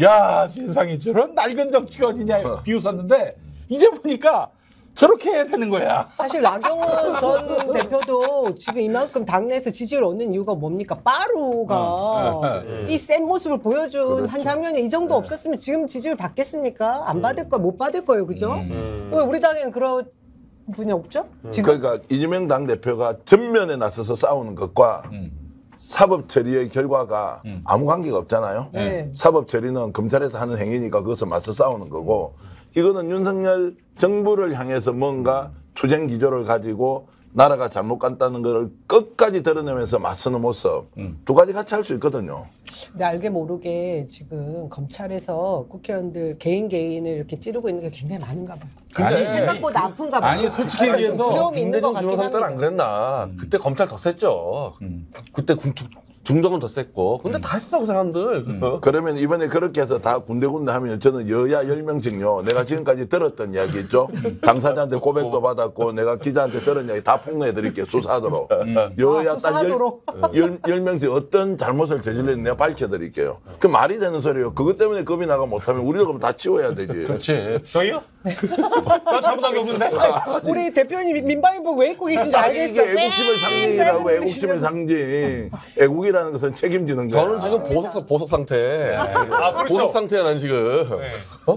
야 세상에 저런 낡은 정치가 어디냐 비웃었는데 이제 보니까 저렇게 해야 되는 거야. 사실 나경원 전 대표도 지금 이만큼 당내에서 지지를 얻는 이유가 뭡니까? 빠루가 이 센 모습을 보여준 한 장면이 이 정도 없었으면 지금 지지를 받겠습니까? 안 받을 거예요. 못 받을 거예요. 그죠? 왜 우리 당에는 그런 분이 없죠? 지금? 그러니까 이재명 당대표가 전면에 나서서 싸우는 것과 사법 처리의 결과가 아무 관계가 없잖아요. 네. 사법 처리는 검찰에서 하는 행위니까 그것을 맞서 싸우는 거고 이거는 윤석열 정부를 향해서 뭔가 투쟁 기조를 가지고 나라가 잘못 갔다는 것을 끝까지 드러내면서 맞서는 모습 두 가지 같이 할 수 있거든요. 근데 알게 모르게 지금 검찰에서 국회의원들 개인을 이렇게 찌르고 있는 게 굉장히 많은가 봐요. 아니, 생각보다 아픈가 봐요. 아니, 솔직히 좀 얘기해서 두려움이 있는 것 김대중 같긴 지원상 때는 안 합니다. 그랬나. 그때 검찰 더 셌죠. 그때 중정은 더 셌고. 근데 다 했어 그 사람들. 그러면 이번에 그렇게 해서 다 군데군데 하면 저는 여야 10명씩요. 내가 지금까지 들었던 이야기 있죠. 당사자한테 고백도 받았고 내가 기자한테 들은 이야기 다 폭로해드릴게요. 수사하도록. 여야 딱 수사하도록. 10명씩 어떤 잘못을 저질렀는지 내가 밝혀드릴게요. 그 말이 되는 소리예요. 그것 때문에 겁이 나가 못하면 우리가 그럼 다 치워야 되지. 그렇지. 저희요? 나 잘못한 게 없는데. 우리 대표님 민방위복 왜 입고 계신지 아니, 알겠어요. 이게 애국심의 상징이라고. 애국심의 상징. 애국이라는 것은 책임지는 거야. 저는 지금 보석 상태. 아, 그렇죠. 보석 상태야 난 지금.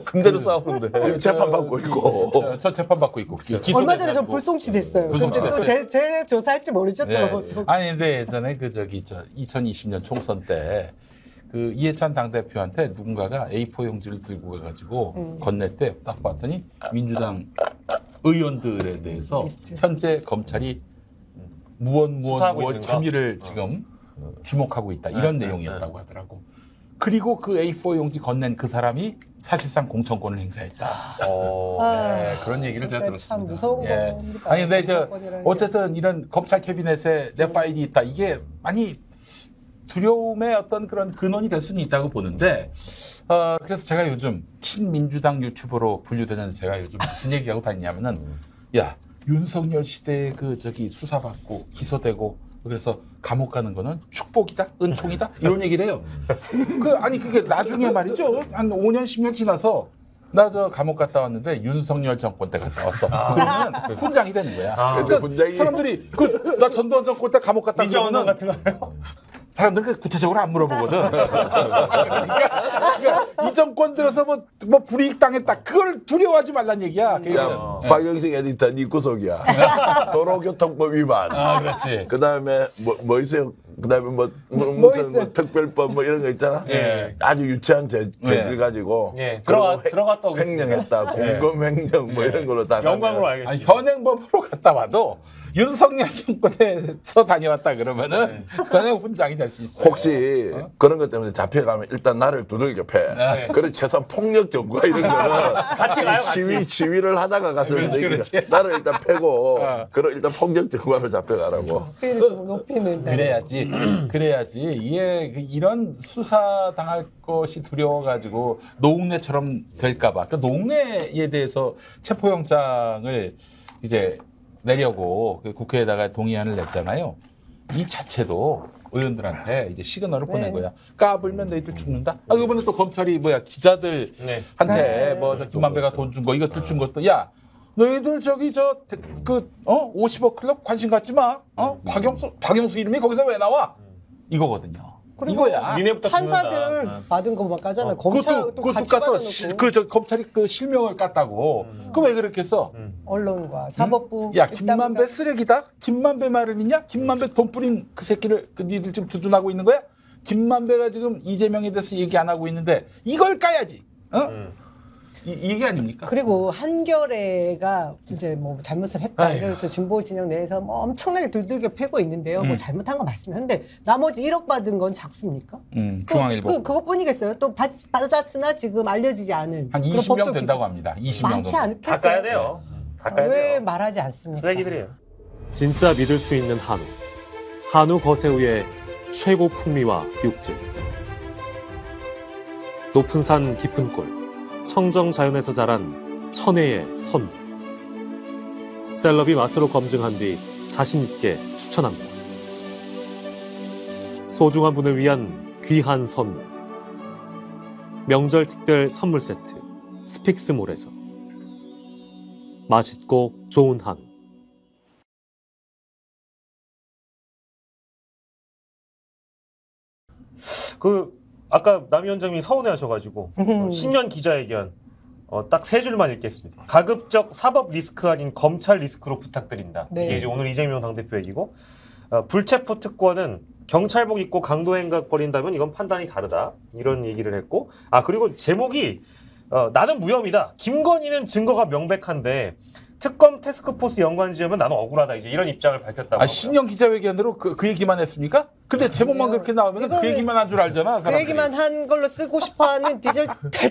금대로 싸우는데. 지금 재판 받고 있고. 저 재판 받고 있고 얼마 전에 저 불송치 됐어요. 근데 또 제 조사할지 모르죠 또. 또. 아니 근데 예전에 2020년 총선 때 그 이해찬 당대표한테 누군가가 A4 용지를 들고 가가지고 건넸대. 딱 봤더니 민주당 의원들에 대해서 리스트. 현재 검찰이 무언 수사하고 있는 거? 혐의를 지금 주목하고 있다. 이런 내용이었다고 하더라고. 그리고 그 A4 용지 건넨 그 사람이 사실상 공천권을 행사했다. 네, 그런 얘기를 제가 들었습니다. 참 무서운 예. 겁니다. 아니 근데 저 공천권이라는 게. 어쨌든 이런 검찰 캐비넷에 내 파일이 있다. 이게 많이 두려움의 어떤 그런 근원이 될 수는 있다고 보는데 그래서 제가 요즘 친민주당 유튜버로 분류되는 제가 요즘 무슨 얘기하고 다니냐면은 야 윤석열 시대에 그 저기 수사받고 기소되고 그래서 감옥 가는 거는 축복이다, 은총이다 이런 얘기를 해요. 아니 그게 나중에 말이죠. 한 5년, 10년 지나서 나 저 감옥 갔다 왔는데 윤석열 정권 때 갔다 왔어. 그러면 훈장이 되는 거야. 근데 그러니까 훈장이- 사람들이 나 전두환 정권 때 감옥 갔다 민주화운동 그러면은 같은 거요? 사람들은 구체적으로 안 물어보거든. 그러니까 이 정권 들어서 뭐 불이익 당했다. 그걸 두려워하지 말란 얘기야. 야, 박영식 에디터 니 구속이야. 도로교통법 위반. 그렇지. 그다음에 뭐 있어요? 그다음에 뭐 무슨 있어요? 특별법 뭐 이런 거 있잖아. 예. 아주 유치한 죄질 가지고 예, 그리고 들어갔다 오겠습니다. 횡령했다, 공검횡령 뭐 이런 걸로 다 영광으로 가면 아니, 알겠습니다. 현행법으로 갔다 와도 윤석열 정권에서 다녀왔다 그러면은 그냥 훈장이 될 수 있어요. 혹시 그런 것 때문에 잡혀가면 일단 나를 두들겨 패. 그리고 최소한 폭력 정과 이런 거는 같이 가요, 같이. 시위를 하다가 가서 그렇지. 나를 일단 패고 그럼 일단 폭력 정과로 잡혀가라고. 수위를 좀 높이는. 그래야지 이게 이런 수사 당할 것이 두려워가지고 노웅래처럼 될까봐. 그러니까 노웅래에 대해서 체포영장을 이제 내려고 국회에다가 동의안을 냈잖아요. 이 자체도 의원들한테 이제 시그널을 보낸 거야. 까불면 너희들 죽는다. 이번에 또 검찰이 기자들한테 네. 저 김만배가 돈 준 거 이것도 준 것도 야 너희들 저기 50억 클럽 관심 갖지 마. 박영수 이름이 거기서 왜 나와? 이거거든요. 이거야. 니네부터 판사들 죽는다. 받은 거 막 까잖아. 검찰 또 같이 깠어. 받아놓고. 검찰이 그 실명을 깠다고. 그럼 왜 그렇게 써? 언론과 사법부. 야 김만배 쓰레기다? 김만배 말을 믿냐? 김만배 돈 뿌린 그 새끼를 니들 지금 두둔하고 있는 거야? 김만배가 지금 이재명에 대해서 얘기 안 하고 있는데 이걸 까야지. 이게 아닙니까? 그리고 한겨레가 이제 뭐 잘못을 했다. 그래서 진보 진영 내에서 뭐 엄청나게 두들겨 패고 있는데요. 뭐 잘못한 거 맞습니다. 나머지 1억 받은 건 작습니까? 중앙일보 그것뿐이겠어요. 또 받았으나 지금 알려지지 않은 한 그런 20명 법적 된다고 합니다. 20명 많지 정도. 않겠어요? 다 까야 돼요. 다 까야 왜 돼요. 말하지 않습니까? 쓰레기들이에요. 진짜 믿을 수 있는 한우. 한우 거세우의 최고 풍미와 육질. 높은 산 깊은 골. 청정 자연에서 자란 천혜의 선물. 셀럽이 맛으로 검증한 뒤 자신 있게 추천합니다. 소중한 분을 위한 귀한 선물. 명절 특별 선물 세트 스픽스몰에서. 맛있고 좋은 한우. 아까 남 위원장님이 서운해하셔가지고 신년 기자회견 딱 3줄만 읽겠습니다. 가급적 사법 리스크 아닌 검찰 리스크로 부탁드린다. 네. 이게 이제 오늘 이재명 당대표 얘기고 불체포 특권은 경찰복 입고 강도 행각 벌인다면 이건 판단이 다르다. 이런 얘기를 했고 그리고 제목이 나는 무혐의다. 김건희는 증거가 명백한데 특검 태스크포스 연관지으면 나는 억울하다. 이제 이런 입장을 밝혔다고. 합니다. 신년 기자회견으로 그 얘기만 했습니까? 근데 제목만 그렇게 나오면 그 얘기만 한 줄 알잖아. 그 사람들이. 얘기만 한 걸로 쓰고 싶어하는 디지털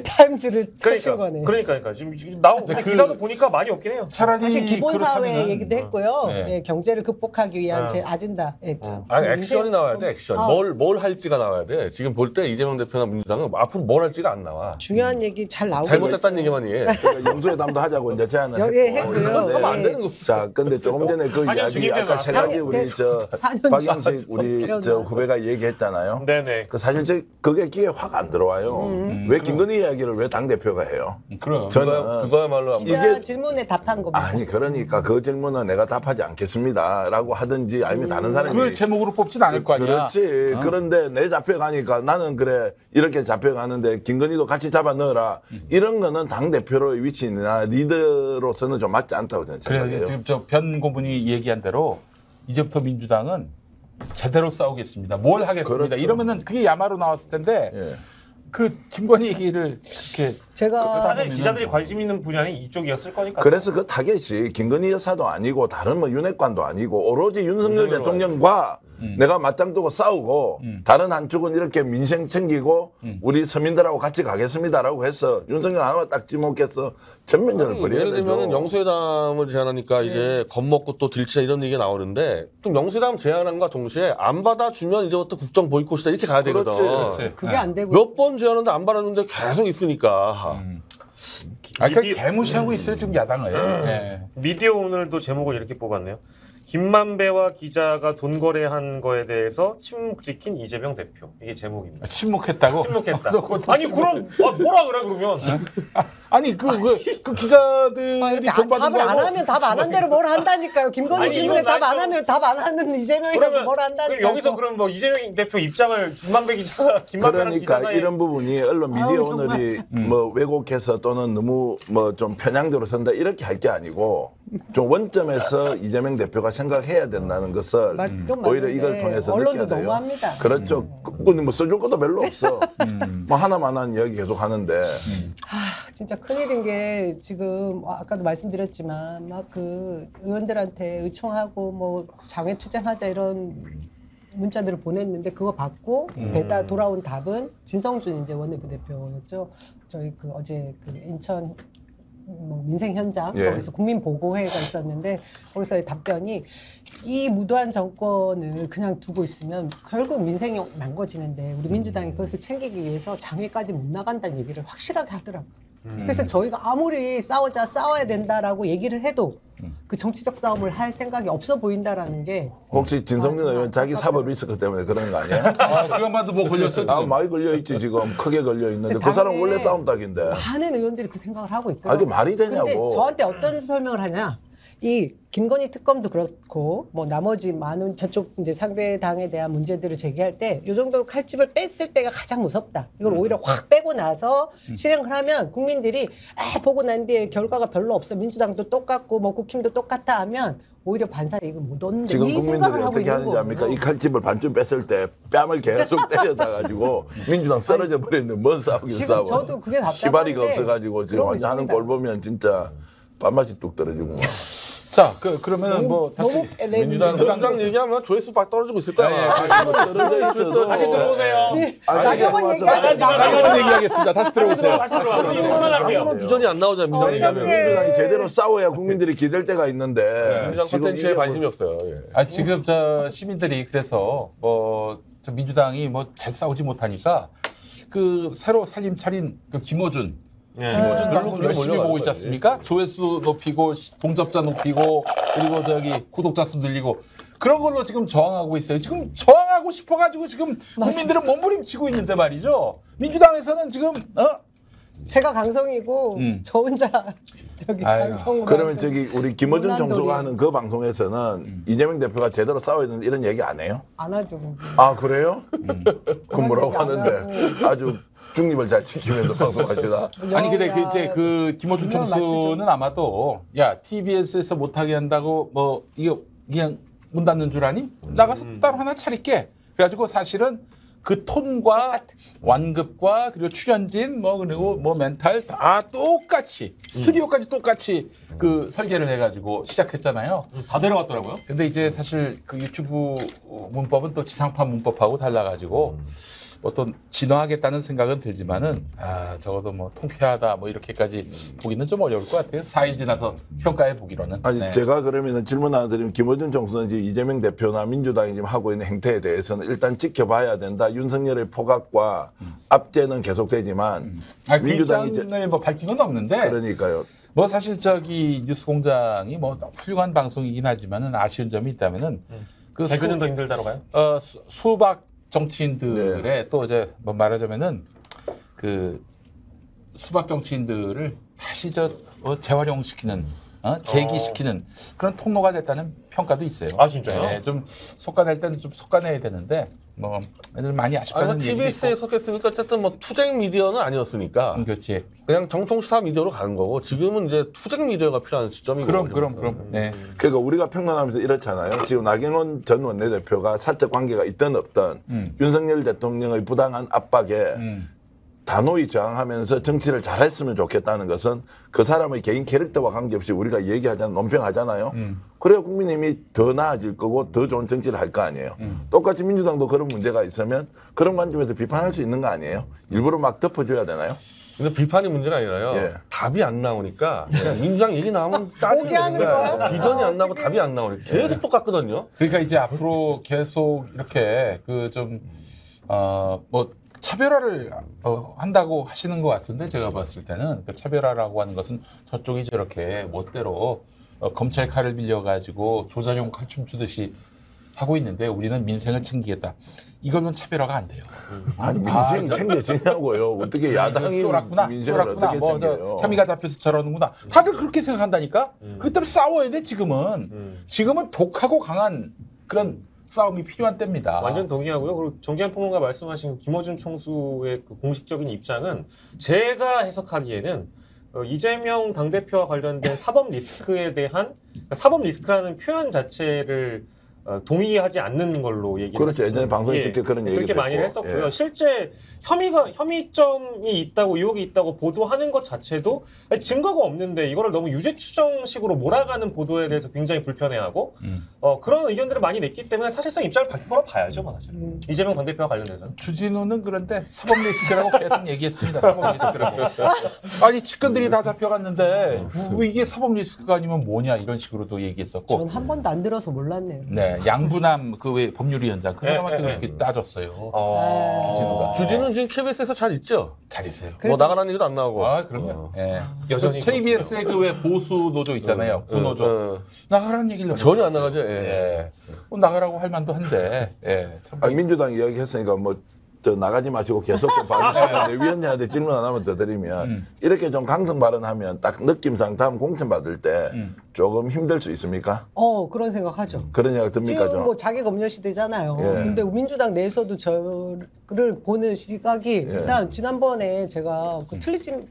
타임즈를 하신 거네. 그러니까 지금 나온 기사도 보니까 많이 없긴 해요. 차라리 사실 기본사회 그렇다면은 얘기도 했고요. 네. 예, 경제를 극복하기 위한 제 아젠다. 예, 아니 액션이 나와야 돼. 액션. 뭘 할지가 나와야 돼. 지금 볼 때 이재명 대표나 민주당은 앞으로 뭘 할지가 안 나와. 중요한 얘기 잘 나오고 잘못됐다는 얘기만 해. 영수회담도 하자고 이제 제안을 예, 했고. 했고요. 그런데 안 되는 거. 자, 근데 조금 전에 그 4년 이야기 중임 아까 세 가지 때도 우리 저 4년 박영식 우리 전 저 후배가 얘기했잖아요. 네네. 그 사실 그게 귀에 확 안 들어와요. 왜 김건희 이야기를 왜 당 대표가 해요? 그럼. 저는 그거야말로 기자 이게- 질문에 답한 겁니다. 아니 그러니까 그 질문은 내가 답하지 않겠습니다라고 하든지 아니면 다른 사람이 그걸 제목으로 뽑진 않을 거 아니야. 그렇지. 그런데 내 잡혀가니까 나는 그래 이렇게 잡혀가는데 김건희도 같이 잡아 넣어라. 이런 거는 당 대표로의 위치나 리더로서는 좀 맞지 않다고 저는 그래서 생각해요. 지금 저 변 고문이 얘기한 대로 이제부터 민주당은 제대로 싸우겠습니다. 뭘 하겠습니다. 그렇죠. 이러면은 그게 야마로 나왔을 텐데 예. 그 김건희 얘기를 이렇게 제가 사실 기자들이 관심 있는 분야는 이쪽이었을 거니까. 그래서 그 타겟이 김건희 여사도 아니고 다른 뭐 윤핵관도 아니고 오로지 윤석열 대통령과 내가 맞짱 뜨고 싸우고 다른 한쪽은 이렇게 민생 챙기고 우리 서민들하고 같이 가겠습니다라고 해서 윤석열 하나만 딱 지목해서 전면전을 벌여야 예를 되죠. 들면 영수회담을 제안하니까 이제 겁먹고 또 들치자 이런 얘기가 나오는데 또 영수회담 제안함과 동시에 안 받아주면 이제부터 국정 보이콧이다 이렇게 가야 되거든. 그렇지. 그게 안 되고 몇 번 제안하는데 안 받았는데 계속 있으니까. 그 개무시하고 있어요 지금 야당을. 예. 미디어 오늘도 제목을 이렇게 뽑았네요. 김만배와 기자가 돈 거래한 거에 대해서 침묵 지킨 이재명 대표. 이게 제목입니다. 침묵했다고? 침묵했다. 아니 그럼 뭐라 그래 그러면? 아니 그 기자들이 돈 받은 답을 안 거하고 하면 답 안 한 대로 뭘 한다니까요. 김건희 아니, 질문에 이건 답 안 좀- 하면 답 안 하는 이재명이라고 그러면 뭘 한다니까요. 여기서 그럼 뭐 이재명 대표 입장을 김만배 기자가 김만배랑 기자 그러니까 사이에 이런 부분이 언론 미디어 아우, 정말. 오늘이 뭐 왜곡해서 또는 너무 뭐 좀 편향대로 선다 이렇게 할 게 아니고 좀 원점에서 이재명 대표가 생각해야 된다는 것을 그건 오히려 맞는데 이걸 통해서 언론도 느껴야 돼요. 너무합니다. 그렇죠. 뭐 써줄 것도 별로 없어. 뭐 하나만한 이야기 계속 하는데 진짜 큰일인 게 지금 아까도 말씀드렸지만 막 그 의원들한테 의총하고 뭐 장외 투쟁하자 이런 문자들을 보냈는데 그거 받고 돌아온 답은 진성준 이제 원내부 대표였죠. 저희 그 어제 그 인천 뭐 민생 현장 예. 거기서 국민보고회가 있었는데 거기서의 답변이 이 무도한 정권을 그냥 두고 있으면 결국 민생이 망가지는데 우리 민주당이 그것을 챙기기 위해서 장외까지 못 나간다는 얘기를 확실하게 하더라고요. 그래서 저희가 아무리 싸워야 된다라고 얘기를 해도 그 정치적 싸움을 할 생각이 없어 보인다라는 게 혹시 진성준 정말 의원 자기 사법 리스크 때문에 그런 거 아니야? 그 양반도 뭐 걸렸어 아 지금. 많이 걸려 있지 지금 크게 걸려 있는데 그 당에 사람 원래 싸움 딱인데. 많은 의원들이 그 생각을 하고 아 있더라고요. 이게 말이 되냐고. 근데 저한테 어떤 설명을 하냐? 이 김건희 특검도 그렇고 뭐 나머지 많은 저쪽 이제 상대 당에 대한 문제들을 제기할 때 이 정도 칼집을 뺐을 때가 가장 무섭다. 이걸 오히려 확 빼고 나서 실행을 하면 국민들이 보고 난 뒤에 결과가 별로 없어. 민주당도 똑같고 뭐 국힘도 똑같아 하면 오히려 반사이익을 못 얻는데 지금 이 국민들이 생각을 하고 어떻게 있는 하는지 압니까? 거예요. 이 칼집을 반쯤 뺐을 때 뺨을 계속 때려다 가지고 민주당 쓰러져 버렸는데 뭔 싸우긴 지금 싸워. 저도 그게 답답한데 시바리가 없어가지고 지금 그러고 완전 하는 있습니다. 꼴 보면 진짜 밥맛이 뚝 떨어지고 막. 자, 그러면 뭐 다시 너무 민주당 얘기하면 조회수 막 떨어지고 있을 거야. 다시 들어오세요. 나경원 나경원 얘기하겠습니다. 다시 들어오세요. 다시 들어와요. 이것만 할게요. 아무런 비전이 안 나오잖아. 민주당 얘기하면. 민주당이 제대로 싸워야 국민들이 기댈 때가 있는데 민주당 지금 콘텐츠에 이게 관심이 없어요. 예. 아 지금 저 시민들이 그래서 저 민주당이 뭐 잘 싸우지 못하니까 그 새로 살림 차린 그 김어준 김어준 방송 열심히 보고 있지 않습니까? 조회수 높이고 동접자 높이고 그리고 저기 구독자 수 늘리고 그런 걸로 지금 저항하고 있어요. 지금 저항하고 싶어가지고 지금 국민들은 몸부림치고 있는데 말이죠. 민주당에서는 지금 제가 강성이고 저 혼자 저기 아유. 강성으로 그러면 저기 우리 김어준 논란돌이. 정소가 하는 그 방송에서는 이재명 대표가 제대로 싸워야 되는데 이런 얘기 안 해요? 안 하죠. 아 그래요? 그럼 뭐라고 그런 얘기 안 하는데 아주 중립을 잘 지키면서 방송하시다. 아니 근데 그 이제 그 김어준 분명 총수는 아마도 야 TBS에서 못하게 한다고 뭐 이거 그냥 문 닫는 줄 아니? 나가서 따로 하나 차릴게. 그래가지고 사실은 그 톤과 완급과 그리고 출연진 뭐 그리고 뭐 멘탈 다 똑같이 스튜디오까지 똑같이 그 설계를 해가지고 시작했잖아요. 다 데려갔더라고요. 근데 이제 사실 그 유튜브 문법은 또 지상파 문법하고 달라가지고 어떤 진화하겠다는 생각은 들지만은 적어도 뭐 통쾌하다 뭐 이렇게까지 보기는 좀 어려울 것 같아요. 4일 지나서 평가해 보기로는. 아니 네. 제가 그러면 질문 하나 드리면 김어준 총수는 이제 이재명 대표나 민주당이 지금 하고 있는 행태에 대해서는 일단 지켜봐야 된다. 윤석열의 포각과 압제는 계속되지만 그 민주당이 입장을 뭐 밝힌 건 없는데 그러니까요. 뭐 사실 저기 뉴스공장이 뭐 훌륭한 방송이긴 하지만은 아쉬운 점이 있다면은 그 개그는 더 힘들다로 가요? 수박 정치인들의 또 이제 뭐 말하자면은 그 수박 정치인들을 다시 재활용시키는 재기시키는 그런 통로가 됐다는 평가도 있어요. 아, 진짜요? 네, 좀 솎아낼 때는 좀 솎아내야 되는데 뭐 애들 많이 아쉽다는 얘기도 TBS에 있고. 속했으니까 어쨌든 뭐 투쟁 미디어는 아니었으니까 그렇지. 그냥 정통 시사 미디어로 가는 거고 지금은 이제 투쟁 미디어가 필요한 시점이고. 그럼. 네. 그러니까 우리가 평론하면서 이렇잖아요. 지금 나경원 전 원내대표가 사적 관계가 있든 없든 윤석열 대통령의 부당한 압박에 단호히 저항하면서 정치를 잘했으면 좋겠다는 것은 그 사람의 개인 캐릭터와 관계없이 우리가 얘기하잖아요. 논평하잖아요. 그래야 국민의힘이 더 나아질 거고 더 좋은 정치를 할 거 아니에요. 똑같이 민주당도 그런 문제가 있으면 그런 관점에서 비판할 수 있는 거 아니에요. 일부러 막 덮어줘야 되나요? 근데 비판이 문제가 아니라요. 예. 답이 안 나오니까 민주당 얘기 나오면 짜증이 오게 하는 나는 거야. 거야? 비전이 안 나고 답이 안 나오니까 계속 똑같거든요. 그러니까 이제 앞으로 계속 이렇게 그 좀 뭐 차별화를 한다고 하시는 것 같은데 제가 봤을 때는 그 차별화라고 하는 것은 저쪽이 저렇게 멋대로 검찰 칼을 빌려가지고 조자룡 칼춤 추듯이 하고 있는데 우리는 민생을 챙기겠다. 이거는 차별화가 안 돼요. 아니 민생 챙겨지냐고요. 어떻게 야당이 쫄았구나. 민생을 쫄았구나. 어떻게 뭐 챙겨요? 혐의가 잡혀서 저러는구나. 다들 그렇게 생각한다니까. 그 때문에 싸워야 돼 지금은. 지금은 독하고 강한 그런 싸움이 필요한 때입니다. 완전 동의하고요. 그리고 정기현 평론가 말씀하신 김어준 총수의 그 공식적인 입장은 제가 해석하기에는 이재명 당대표와 관련된 사법 리스크에 대한 사법 리스크라는 표현 자체를 동의하지 않는 걸로 얘기를 그렇죠. 했습니다. 예전에 방송에 직접 그런 얘기도 그렇게 많이 했고. 했었고요. 예. 실제 혐의점이 있다고 의혹이 있다고 보도하는 것 자체도 증거가 없는데 이거를 너무 유죄 추정식으로 몰아가는 보도에 대해서 굉장히 불편해하고 그런 의견들을 많이 냈기 때문에 사실상 입장을 밝힌 거라 봐야죠, 사실. 이재명 당대표와 관련해서는. 주진우는 그런데 사법 리스크라고 계속 얘기했습니다. 사법 리스크라고. 아니 측근들이 다 잡혀갔는데 왜 이게 사법 리스크가 아니면 뭐냐 이런 식으로도 얘기했었고. 전 한 번도 안 들어서 몰랐네요. 네, 양분남 그 왜 법률위원장 그 사람한테 그렇게 따졌어요. 주진우가. 주진우는 지금 KBS에서 잘 있죠. 잘 있어요. 뭐 나가라는 얘기도 안 나오고. 아, 그럼요. 예. 여전히 KBS의 그 왜 보수 노조 있잖아요. 구노조. 나가라는 얘기를 전혀 안 못했어요. 나가죠. 예. 예. 나가라고 할 만도 한데. 예. 참. 아니, 민주당 이야기했으니까 뭐 저 나가지 마시고 계속 좀 봐주시면 위원장한테 질문 하나만 더 드리면 이렇게 좀 강성 발언하면 딱 느낌상 다음 공천 받을 때 조금 힘들 수 있습니까? 그런 생각하죠. 그런 생각 듭니까 지금 좀? 뭐 자기 검열 시대잖아요. 예. 근데 민주당 내에서도 저를 보는 시각이 일단 지난번에 제가 그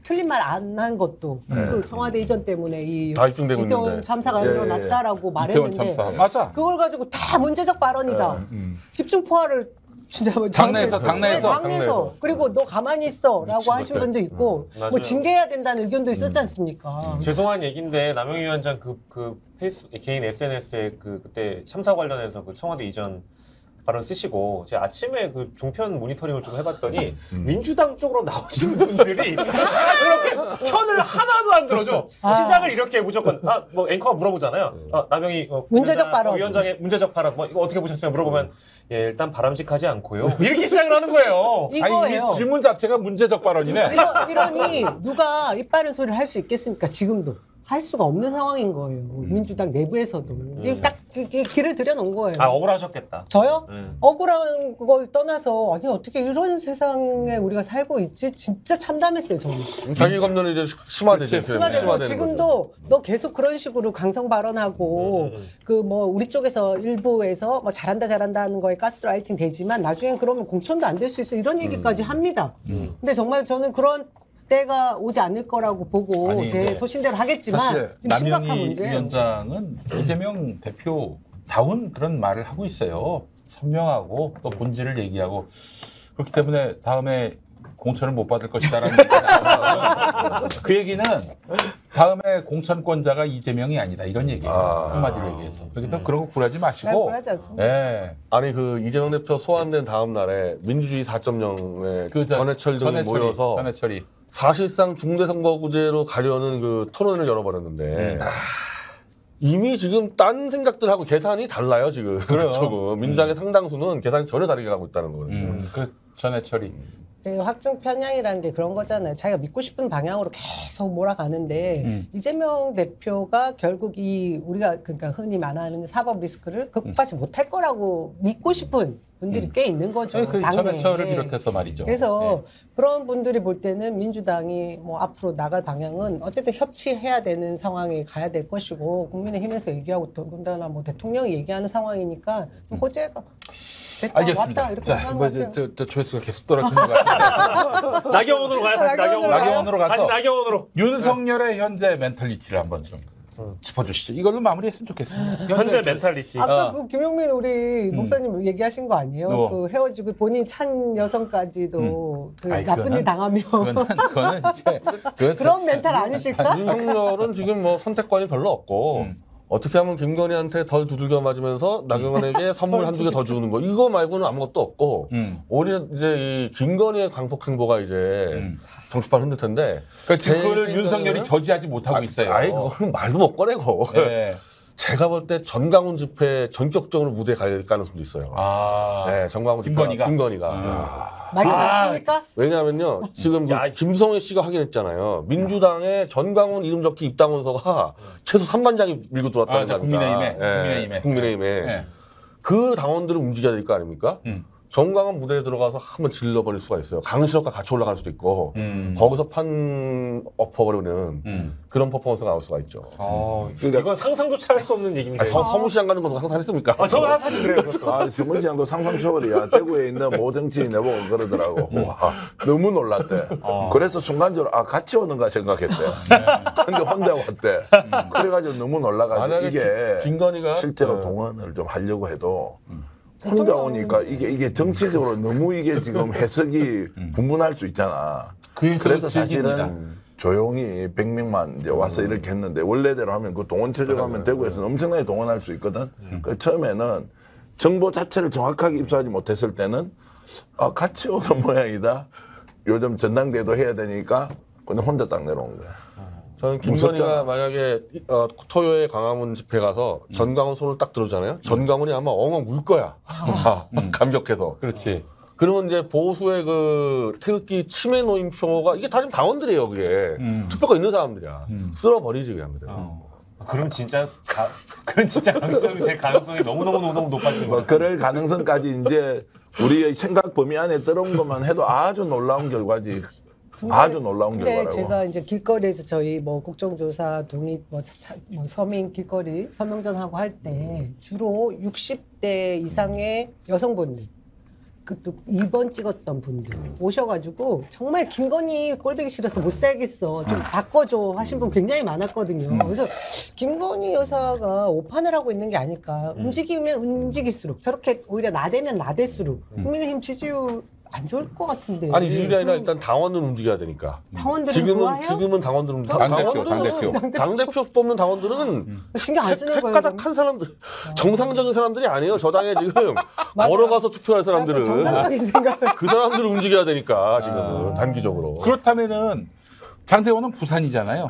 틀린 말 안 한 것도 그 청와대 이전 때문에 이 다 입증되고 이태원 있는데. 참사가 예, 예. 일어났다라고 이태원 말했는데 참사. 맞아. 그걸 가지고 다 문제적 발언이다. 집중 포화를 진짜 뭐 당내에서. 당내에서 그리고 너 가만히 있어라고 하신 분도 있고 뭐 맞아요. 징계해야 된다는 의견도 있었지 않습니까? 죄송한 얘기인데 남영희 위원장 그 개인 SNS에 그때 참사 관련해서 그 청와대 이전 발언 쓰시고 제가 아침에 그 종편 모니터링을 좀 해봤더니 민주당 쪽으로 나오신 분들이 다 그렇게 편을 하나도 안 들어줘. 시작을 이렇게 무조건 뭐 앵커가 물어보잖아요. 남영희 문제적 발언. 위원장의 문제적 발언 뭐 이거 어떻게 보셨어요? 물어보면 예 일단 바람직하지 않고요. 이렇게 시작을 하는 거예요. 아니, 이거예요. 이 질문 자체가 문제적 발언이네. 이러니 누가 이빠른 소리를 할 수 있겠습니까? 지금도 할 수가 없는 상황인 거예요. 민주당 내부에서도 이게 딱 길을 들여놓은 거예요. 억울하셨겠다. 저요? 억울한 걸 떠나서 아니 어떻게 이런 세상에 우리가 살고 있지? 진짜 참담했어요 저는. 자기 검열이 이제 심화되죠. 심화되고 지금도 너 계속 그런 식으로 강성 발언하고 그 뭐 우리 쪽에서 일부에서 뭐 잘한다 하는 거에 가스라이팅 되지만 나중엔 그러면 공천도 안 될 수 있어 이런 얘기까지 합니다. 근데 정말 저는 그런 때가 오지 않을 거라고 보고 아니, 제 네. 소신대로 하겠지만 사실 지금 심각한 남영희 문제예요. 위원장은 이재명 대표다운 그런 말을 하고 있어요. 선명하고 또 본질을 얘기하고 그렇기 때문에 다음에 공천을 못 받을 것이다라는 얘기가 나와요. 그 얘기는 다음에 공천권자가 이재명이 아니다 이런 얘기예요. 한마디로 얘기해서. 그렇기 때문에 그런 거 굴하지 마시고. 굴하지 않습니다. 예. 아니 그 이재명 대표 소환된 다음 날에 민주주의 4.0에 그 전해철 등이 모여서 전해철이 사실상 중대선거구제로 가려는 그 토론을 열어버렸는데 이미 지금 딴 생각들하고 계산이 달라요 지금. 조금 민주당의 상당수는 계산이 전혀 다르게 가고 있다는 거예요. 그 전해철이 확증 편향이라는 게 그런 거잖아요. 자기가 믿고 싶은 방향으로 계속 몰아가는데 이재명 대표가 결국 이 우리가 그러니까 흔히 말하는 사법 리스크를 극복하지 못할 거라고 믿고 싶은 분들이 꽤 있는 거죠. 그 당내에. 전해철을 비롯해서 말이죠. 그래서 네. 그런 분들이 볼 때는 민주당이 뭐 앞으로 나갈 방향은 어쨌든 협치해야 되는 상황에 가야 될 것이고 국민의힘에서 얘기하고 더군다나 뭐 대통령이 얘기하는 상황이니까 좀 호재가 됐다 알겠습니다. 왔다 이렇게 자, 생각하는 뭐 것 같아요. 저 조회수가 계속 떨어지는 것 같은데. 나경원으로 가요. 다시 나경원으로. 나경원으로 가서 다시 나경원으로. 윤석열의 현재 멘탈리티를 한번 좀 짚어주시죠. 이걸로 마무리했으면 좋겠습니다. 현재 멘탈리티. 아까 그 김용민 우리 목사님 얘기하신 거 아니에요? 그 헤어지고 본인 찬 여성까지도 그 아이, 나쁜 일 당하면 그거는 이제 그런 멘탈 아니실까? 윤석열은 지금 뭐 선택권이 별로 없고 어떻게 하면 김건희한테 덜 두들겨 맞으면서 나경원에게 선물 한두 개 더 주는 거 이거 말고는 아무것도 없고 오히려 이제 이 김건희의 광폭 행보가 이제 정치판 흔들 텐데 그러니까 그걸 윤석열이 저지하지 못하고 있어요. 아이 그거는 말도 못 꺼내고 네. 제가 볼 때 전광훈 집회 전격적으로 무대에 갈 가능성도 있어요. 네, 전광훈 김건희가? 김건희가. 말이 맞습니까? 왜냐하면요, 지금 김성애 씨가 확인했잖아요. 민주당의 전광훈 이름 적기 입당원서가 최소 3만 장이 밀고 들어왔다는 거 아닙니까? 국민의힘에. 네. 그 당원들을 움직여야 될 거 아닙니까? 전광훈 무대에 들어가서 한번 질러버릴 수가 있어요. 강실업과 같이 올라갈 수도 있고 거기서 판 엎어버리는 그런 퍼포먼스가 나올 수가 있죠. 그러니까 이건 상상조차 할 수 없는 얘기입니다. 서무시장 가는 건 상상했습니까? 저는 사실 그래요. 서무시장도 상상 초월이야. 대구에 있는 모 정치인 내보고 그러더라고. 와, 너무 놀랐대. 그래서 순간적으로 같이 오는가 생각했대. 근데 혼자 왔대. 그래가지고 너무 놀라가지고 이게 김건희가 실제로 동원을 좀 하려고 해도 혼자 오니까 이게 정치적으로 너무 이게 지금 해석이 분분할 수 있잖아. 그래서 사실은 조용히 100명만 이제 와서 이렇게 했는데 원래대로 하면 그 동원 체제하면 대구에서는 엄청나게 동원할 수 있거든. 그 처음에는 정보 자체를 정확하게 입수하지 못했을 때는 같이 오는 모양이다. 요즘 전당대회도 해야 되니까 그냥 혼자 딱 내려온 거야. 저는 김건희가 만약에 토요일 광화문 집회 가서 전광훈 손을 딱 들어주잖아요. 전광훈이 아마 엉엉 울 거야. 감격해서. 그렇지. 그러면 이제 보수의 그 태극기 침해 노인표가 이게 다 지금 당원들이에요, 그게. 투표가 있는 사람들이야. 쓸어버리지 그냥 그대로. 그럼 진짜 강시정이 될 가능성이 너무 높아지는 거죠. 그럴 가능성까지 이제 우리의 생각 범위 안에 들어온 것만 해도 아주 놀라운 결과지. 아주 놀라운 근데 결과라고. 제가 이제 길거리에서 저희 뭐 국정조사 동의 뭐 서민 길거리 서명전하고 할 때 주로 60대 이상의 여성분들 또 2번 찍었던 분들 오셔가지고 정말 김건희 꼴보기 싫어서 못 살겠어 좀 바꿔줘 하신 분 굉장히 많았거든요. 그래서 김건희 여사가 오판을 하고 있는 게 아닐까. 움직이면 움직일수록 저렇게 오히려 나대면 나댈수록 국민의힘 지지율 안 좋을 것 같은데. 아니 지지율이 아니라 일단 당원은 움직여야 되니까. 당원들은 좋아해요? 지금은 당원들은 당대표 뽑는 당원들은 신경 안 쓰는 거예요. 헷가닥한 사람들, 정상적인 사람들이 아니에요. 저 당에 지금 걸어가서 투표할 사람들은 정상적인 생각. 그 사람들을 움직여야 되니까 지금은 단기적으로. 그렇다면은 장재원은 부산이잖아요.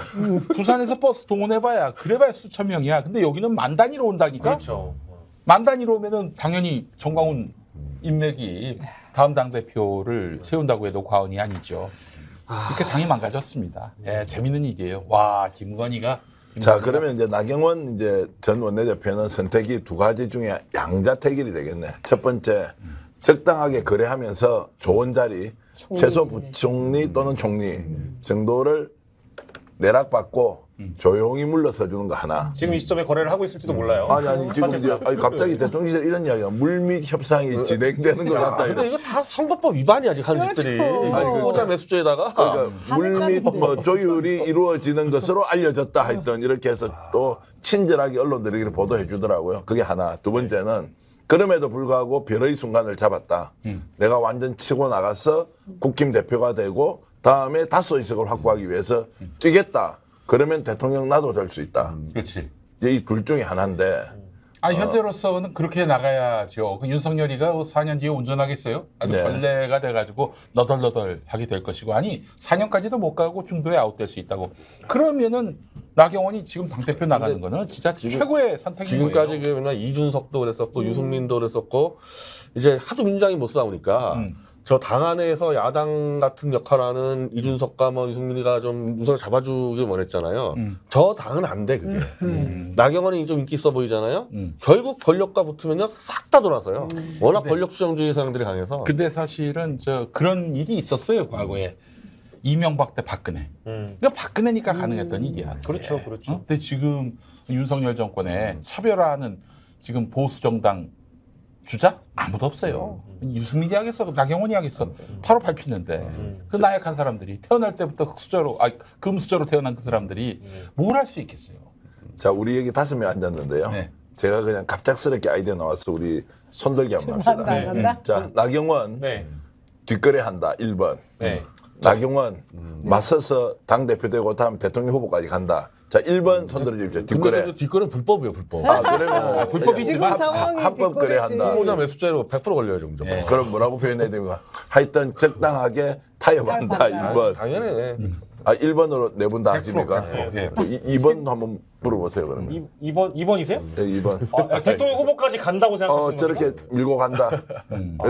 부산에서 버스 동원해봐야 그래봐야 수천 명이야. 근데 여기는 만 단위로 온다니까. 그렇죠. 만 단위로 오면은 당연히 정광훈 인맥이 다음 당대표를 세운다고 해도 과언이 아니죠. 이렇게 당이 망가졌습니다. 예, 재밌는 일이에요. 와, 김건희가. 자, 그러면 이제 나경원 이제 전 원내대표는 선택이 두 가지 중에 양자택일이 되겠네. 첫 번째, 적당하게 거래하면서 좋은 자리, 최소 부총리 또는 총리 정도를 내락받고 조용히 물러서 주는 거 하나. 지금 이 시점에 거래를 하고 있을지도 몰라요. 아니 지금 이제 갑자기 대통령실 이런 이야기가 물밑 협상이 진행되는 것 같다. 근데 이거 다 선거법 위반이야 지금 하는 짓들이. 호자 매수죄에다가. 그러니까 물밑 조율이 이루어지는 것으로 알려졌다 하여튼 이렇게 해서 또 친절하게 언론들에게 보도해 주더라고요. 그게 하나. 두 번째는 그럼에도 불구하고 별의 순간을 잡았다. 내가 완전 치고 나가서 국힘 대표가 되고 다음에 다수의석을 확보하기 위해서 뛰겠다. 그러면 대통령 나도 될 수 있다. 그렇지. 이 둘 중에 하나인데. 아니, 현재로서는 그렇게 나가야죠. 그 윤석열이가 4년 뒤에 운전하겠어요? 아주 네. 벌레가 돼가지고 너덜너덜하게 될 것이고. 아니, 4년까지도 못 가고 중도에 아웃될 수 있다고. 그러면은 나경원이 지금 당대표 나가는 거는 진짜 최고의 선택인 지금까지 거예요. 그러면 이준석도 그랬었고 유승민도 그랬었고 이제 하도 민주당이 못 싸우니까 저 당 안에서 야당 같은 역할하는 이준석과 뭐 유승민이가 좀 우선을 잡아주길 원했잖아요. 저 당은 안 돼 그게. 나경원이 좀 인기 있어 보이잖아요. 결국 권력과 붙으면요 싹 다 돌아서요. 워낙 권력 추정주의 사람들이 강해서. 근데 사실은 그런 일이 있었어요, 과거에. 이명박 대 박근혜. 그러니까 박근혜니까 가능했던 일이야. 그렇죠. 근데 지금 윤석열 정권에 차별화하는 지금 보수 정당 주자 아무도 없어요. 유승민이 하겠어, 나경원이 하겠어. 바로 밟히는데 그 나약한 사람들이 태어날 때부터 금수저로 태어난 그 사람들이 뭘 할 수 있겠어요. 자, 우리 여기 5명 앉았는데요. 네. 제가 그냥 갑작스럽게 아이디어 나와서 우리 손들기 한번 합시다. 한다. 자, 나경원 네. 뒷거래 한다. 1번. 네. 나경원 맞서서 당대표 되고 다음 대통령 후보까지 간다. 자, 1번 손들어 주십시오. 뒷거래. 근데 뒷거래는 불법이에요, 불법. 아, 그러면 불법이지만 지금 상황이 합법 거래 뒷거래지. 한다. 후보자 매수죄로 100% 걸려야죠, 무조건. 네. 그럼 뭐라고 표현해야 됩니까? 하여튼 적당하게 타협한다. 타협한다. 1번. 당연히. 아, 1번으로 네 분 다 하십니까? 100%. 예. 2번 한번 물어보세요, 그러면. 2번이세요? 네, 2번. 대통령 후보까지 간다고 생각하시는 거예요? 저렇게 밀고 간다.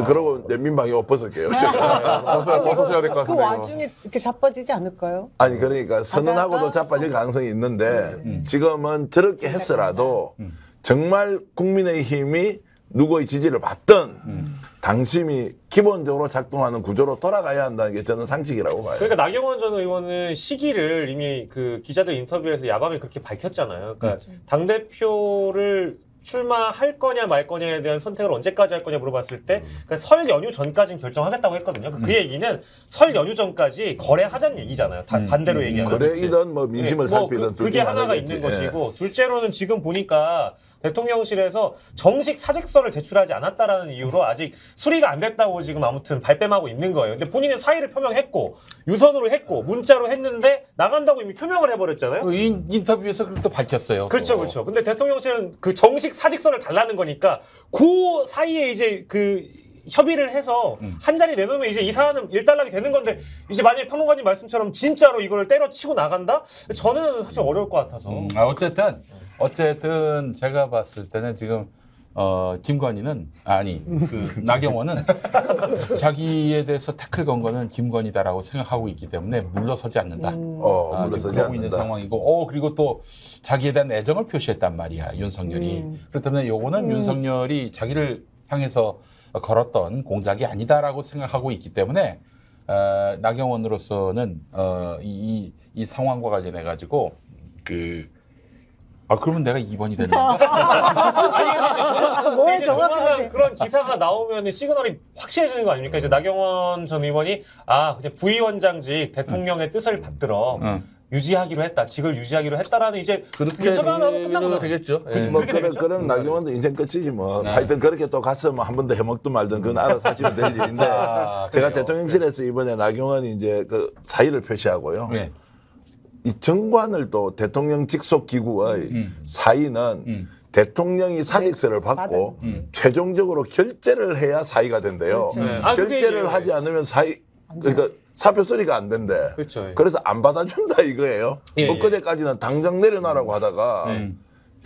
그러고 내 민방위 옷 벗을게요. 벗어셔야 될 것 그 같은데요. 와중에 이렇게 자빠지지 않을까요? 아니, 그러니까 선언하고도 자빠질 가능성이 있는데 지금은 저렇게 했어라도 정말 국민의힘이 누구의 지지를 받든 당심이 기본적으로 작동하는 구조로 돌아가야 한다는 게 저는 상식이라고 봐요. 그러니까 나경원 전 의원은 시기를 이미 그 기자들 인터뷰에서 야밤에 그렇게 밝혔잖아요. 그러니까 당대표를 출마할 거냐 말 거냐에 대한 선택을 언제까지 할 거냐 물어봤을 때 그러니까 설 연휴 전까지는 결정하겠다고 했거든요. 그 얘기는 설 연휴 전까지 거래하자는 얘기잖아요. 반대로 얘기하면. 거래이든 뭐 민심을 살피든 둘 그게 중에 하나가 하나겠지. 있는 것이고 둘째로는 지금 보니까 대통령실에서 정식 사직서를 제출하지 않았다라는 이유로 아직 수리가 안 됐다고 지금 아무튼 발뺌하고 있는 거예요. 근데 본인은 사의를 표명했고 유선으로 했고 문자로 했는데 나간다고 이미 표명을 해버렸잖아요. 그 인터뷰에서 그걸 또 밝혔어요. 그렇죠, 그렇죠. 근데 대통령실은 그 정식 사직서를 달라는 거니까 그 사이에 이제 그 협의를 해서 한 자리 내놓으면 이제 이 사안은 일단락이 되는 건데 이제 만약에 평론가님 말씀처럼 진짜로 이걸 때려치고 나간다? 저는 사실 어려울 것 같아서. 어쨌든 제가 봤을 때는 지금 김건희는 그 나경원은 자기에 대해서 태클 건 거는 김건희다라고 생각하고 있기 때문에 물러서지 않는다. 물러서지 지금 그러고 있는 않는다. 상황이고, 그리고 또 자기에 대한 애정을 표시했단 말이야, 윤석열이. 그렇기 때문에 요거는 윤석열이 자기를 향해서 걸었던 공작이 아니다라고 생각하고 있기 때문에 나경원으로서는 이 상황과 관련해 가지고 그러면 내가 2번이 되는 건가? 아니, 이제 조만간 그런 기사가 나오면 시그널이 확실해지는 거 아닙니까? 이제 나경원 전 의원이 그냥 부위원장직 대통령의 뜻을 받들어 유지하기로 했다, 직을 유지하기로 했다라는 이제 그렇게 인터뷰만 하고 끝난 거잖아요. 되겠죠. 예. 뭐 그렇게 되겠죠? 그럼 나경원도 인생 끝이지 뭐. 하여튼 그렇게 또 가서 뭐 한 번 더 해먹든 말든 그건 알아서 하시면 될 일인데 제가 그래요. 대통령실에서 이번에 나경원이 이제 그 사의를 표시하고요. 네. 이 정관을 또 대통령 직속 기구의 사의는 대통령이 사직서를 받고 최종적으로 결재를 해야 사의가 된대요. 결재를 하지 않으면 그러니까 사표 처리가 안 된대. 그렇죠. 그래서 안 받아준다 이거예요. 예, 엊그제까지는 당장 내려놔라고 하다가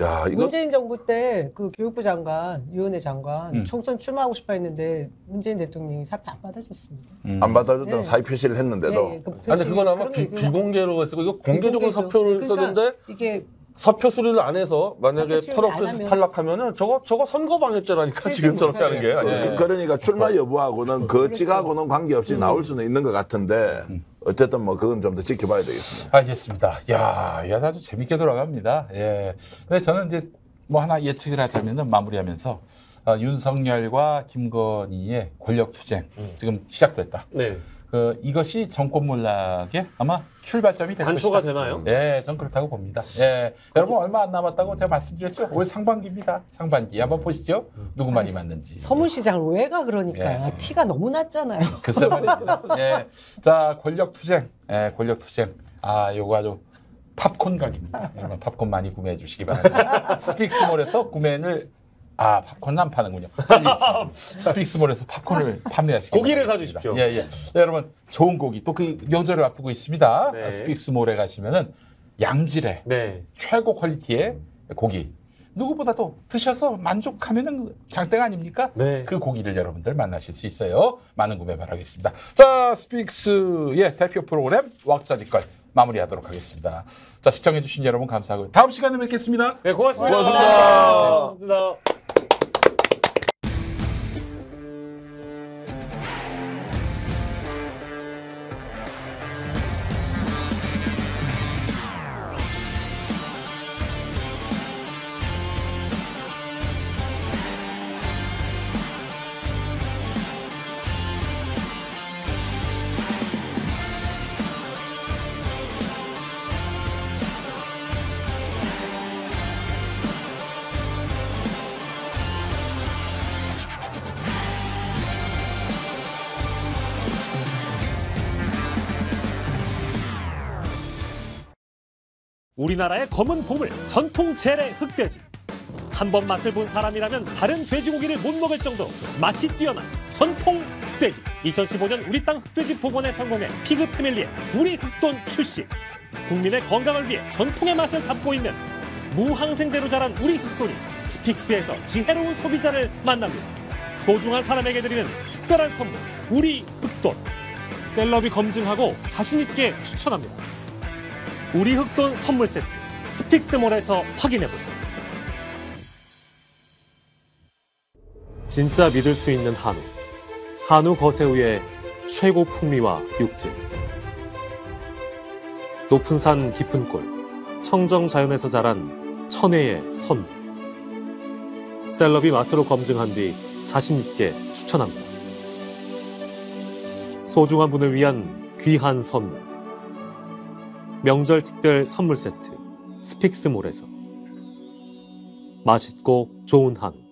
야, 이거 문재인 정부 때 그 교육부 장관, 유은혜 장관 총선 출마하고 싶어 했는데 문재인 대통령이 사표 안 받아줬습니다. 안 받아줬던 네. 사의 표시를 했는데도 표시, 근데 그건 아마 그런 게 있구나. 비공개로 했고 이거 공개적으로 비공개죠. 사표를 그러니까 썼는데 이게 사표 수리를 안 해서 만약에 사표 수리를 안 털업해서 하면- 탈락하면은 저거 선거 방해죄라니까 지금 저렇게 하는 게 아니에요. 그러니까 출마 여부하고는 거치하고는 관계없이 나올 수는 있는 것 같은데 어쨌든 뭐 그건 좀 더 지켜봐야 되겠습니다. 알겠습니다. 야, 아주 재밌게 돌아갑니다. 예. 근데 저는 이제 뭐 하나 예측을 하자면은 마무리하면서 윤석열과 김건희의 권력 투쟁 지금 시작됐다. 네. 이것이 정권 몰락의 아마 출발점이 될 단초가 것이다. 되나요? 예, 전 그렇다고 봅니다. 예, 여러분 얼마 안 남았다고 제가 말씀드렸죠. 올 상반기입니다. 상반기 한번 보시죠. 누구 많이 맞는지. 서문시장을 왜 가 그러니까 예. 티가 너무 났잖아요. 글쎄 말입니다. 예, 자 권력 투쟁, 권력 투쟁. 요거 아주 팝콘 각입니다. 여러분 팝콘 많이 구매해 주시기 바랍니다. 스픽스몰에서 구매를 팝콘은 안 파는군요. 빨리 스픽스몰에서 팝콘을 판매하시기 고기를 바랍니다. 사주십시오. 예. 네, 여러분 좋은 고기 또 그 명절을 앞두고 있습니다. 네. 스픽스몰에 가시면은 양질의 네. 최고 퀄리티의 고기. 누구보다도 드셔서 만족하면은 장땡 아닙니까? 네. 그 고기를 여러분들 만나실 수 있어요. 많은 구매 바라겠습니다. 자, 스픽스의 대표 프로그램 왁자지껄 마무리하도록 하겠습니다. 자, 시청해주신 여러분 감사하고요. 다음 시간에 뵙겠습니다. 네, 고맙습니다. 고맙습니다. 우리나라의 검은 보물 전통 재래 흑돼지. 한 번 맛을 본 사람이라면 다른 돼지고기를 못 먹을 정도 맛이 뛰어난 전통 흑돼지. 2015년 우리 땅 흑돼지 복원에 성공해 피그 패밀리의 우리 흑돈 출시. 국민의 건강을 위해 전통의 맛을 담고 있는 무항생제로 자란 우리 흑돈이 스픽스에서 지혜로운 소비자를 만납니다. 소중한 사람에게 드리는 특별한 선물, 우리 흑돈. 셀럽이 검증하고 자신있게 추천합니다. 우리 흑돈 선물 세트, 스픽스몰에서 확인해보세요. 진짜 믿을 수 있는 한우. 한우 거새우의 최고 풍미와 육질. 높은 산 깊은 골, 청정 자연에서 자란 천혜의 선물. 셀럽이 맛으로 검증한 뒤 자신있게 추천합니다. 소중한 분을 위한 귀한 선물. 명절 특별 선물 세트, 스픽스몰에서. 맛있고 좋은 한우.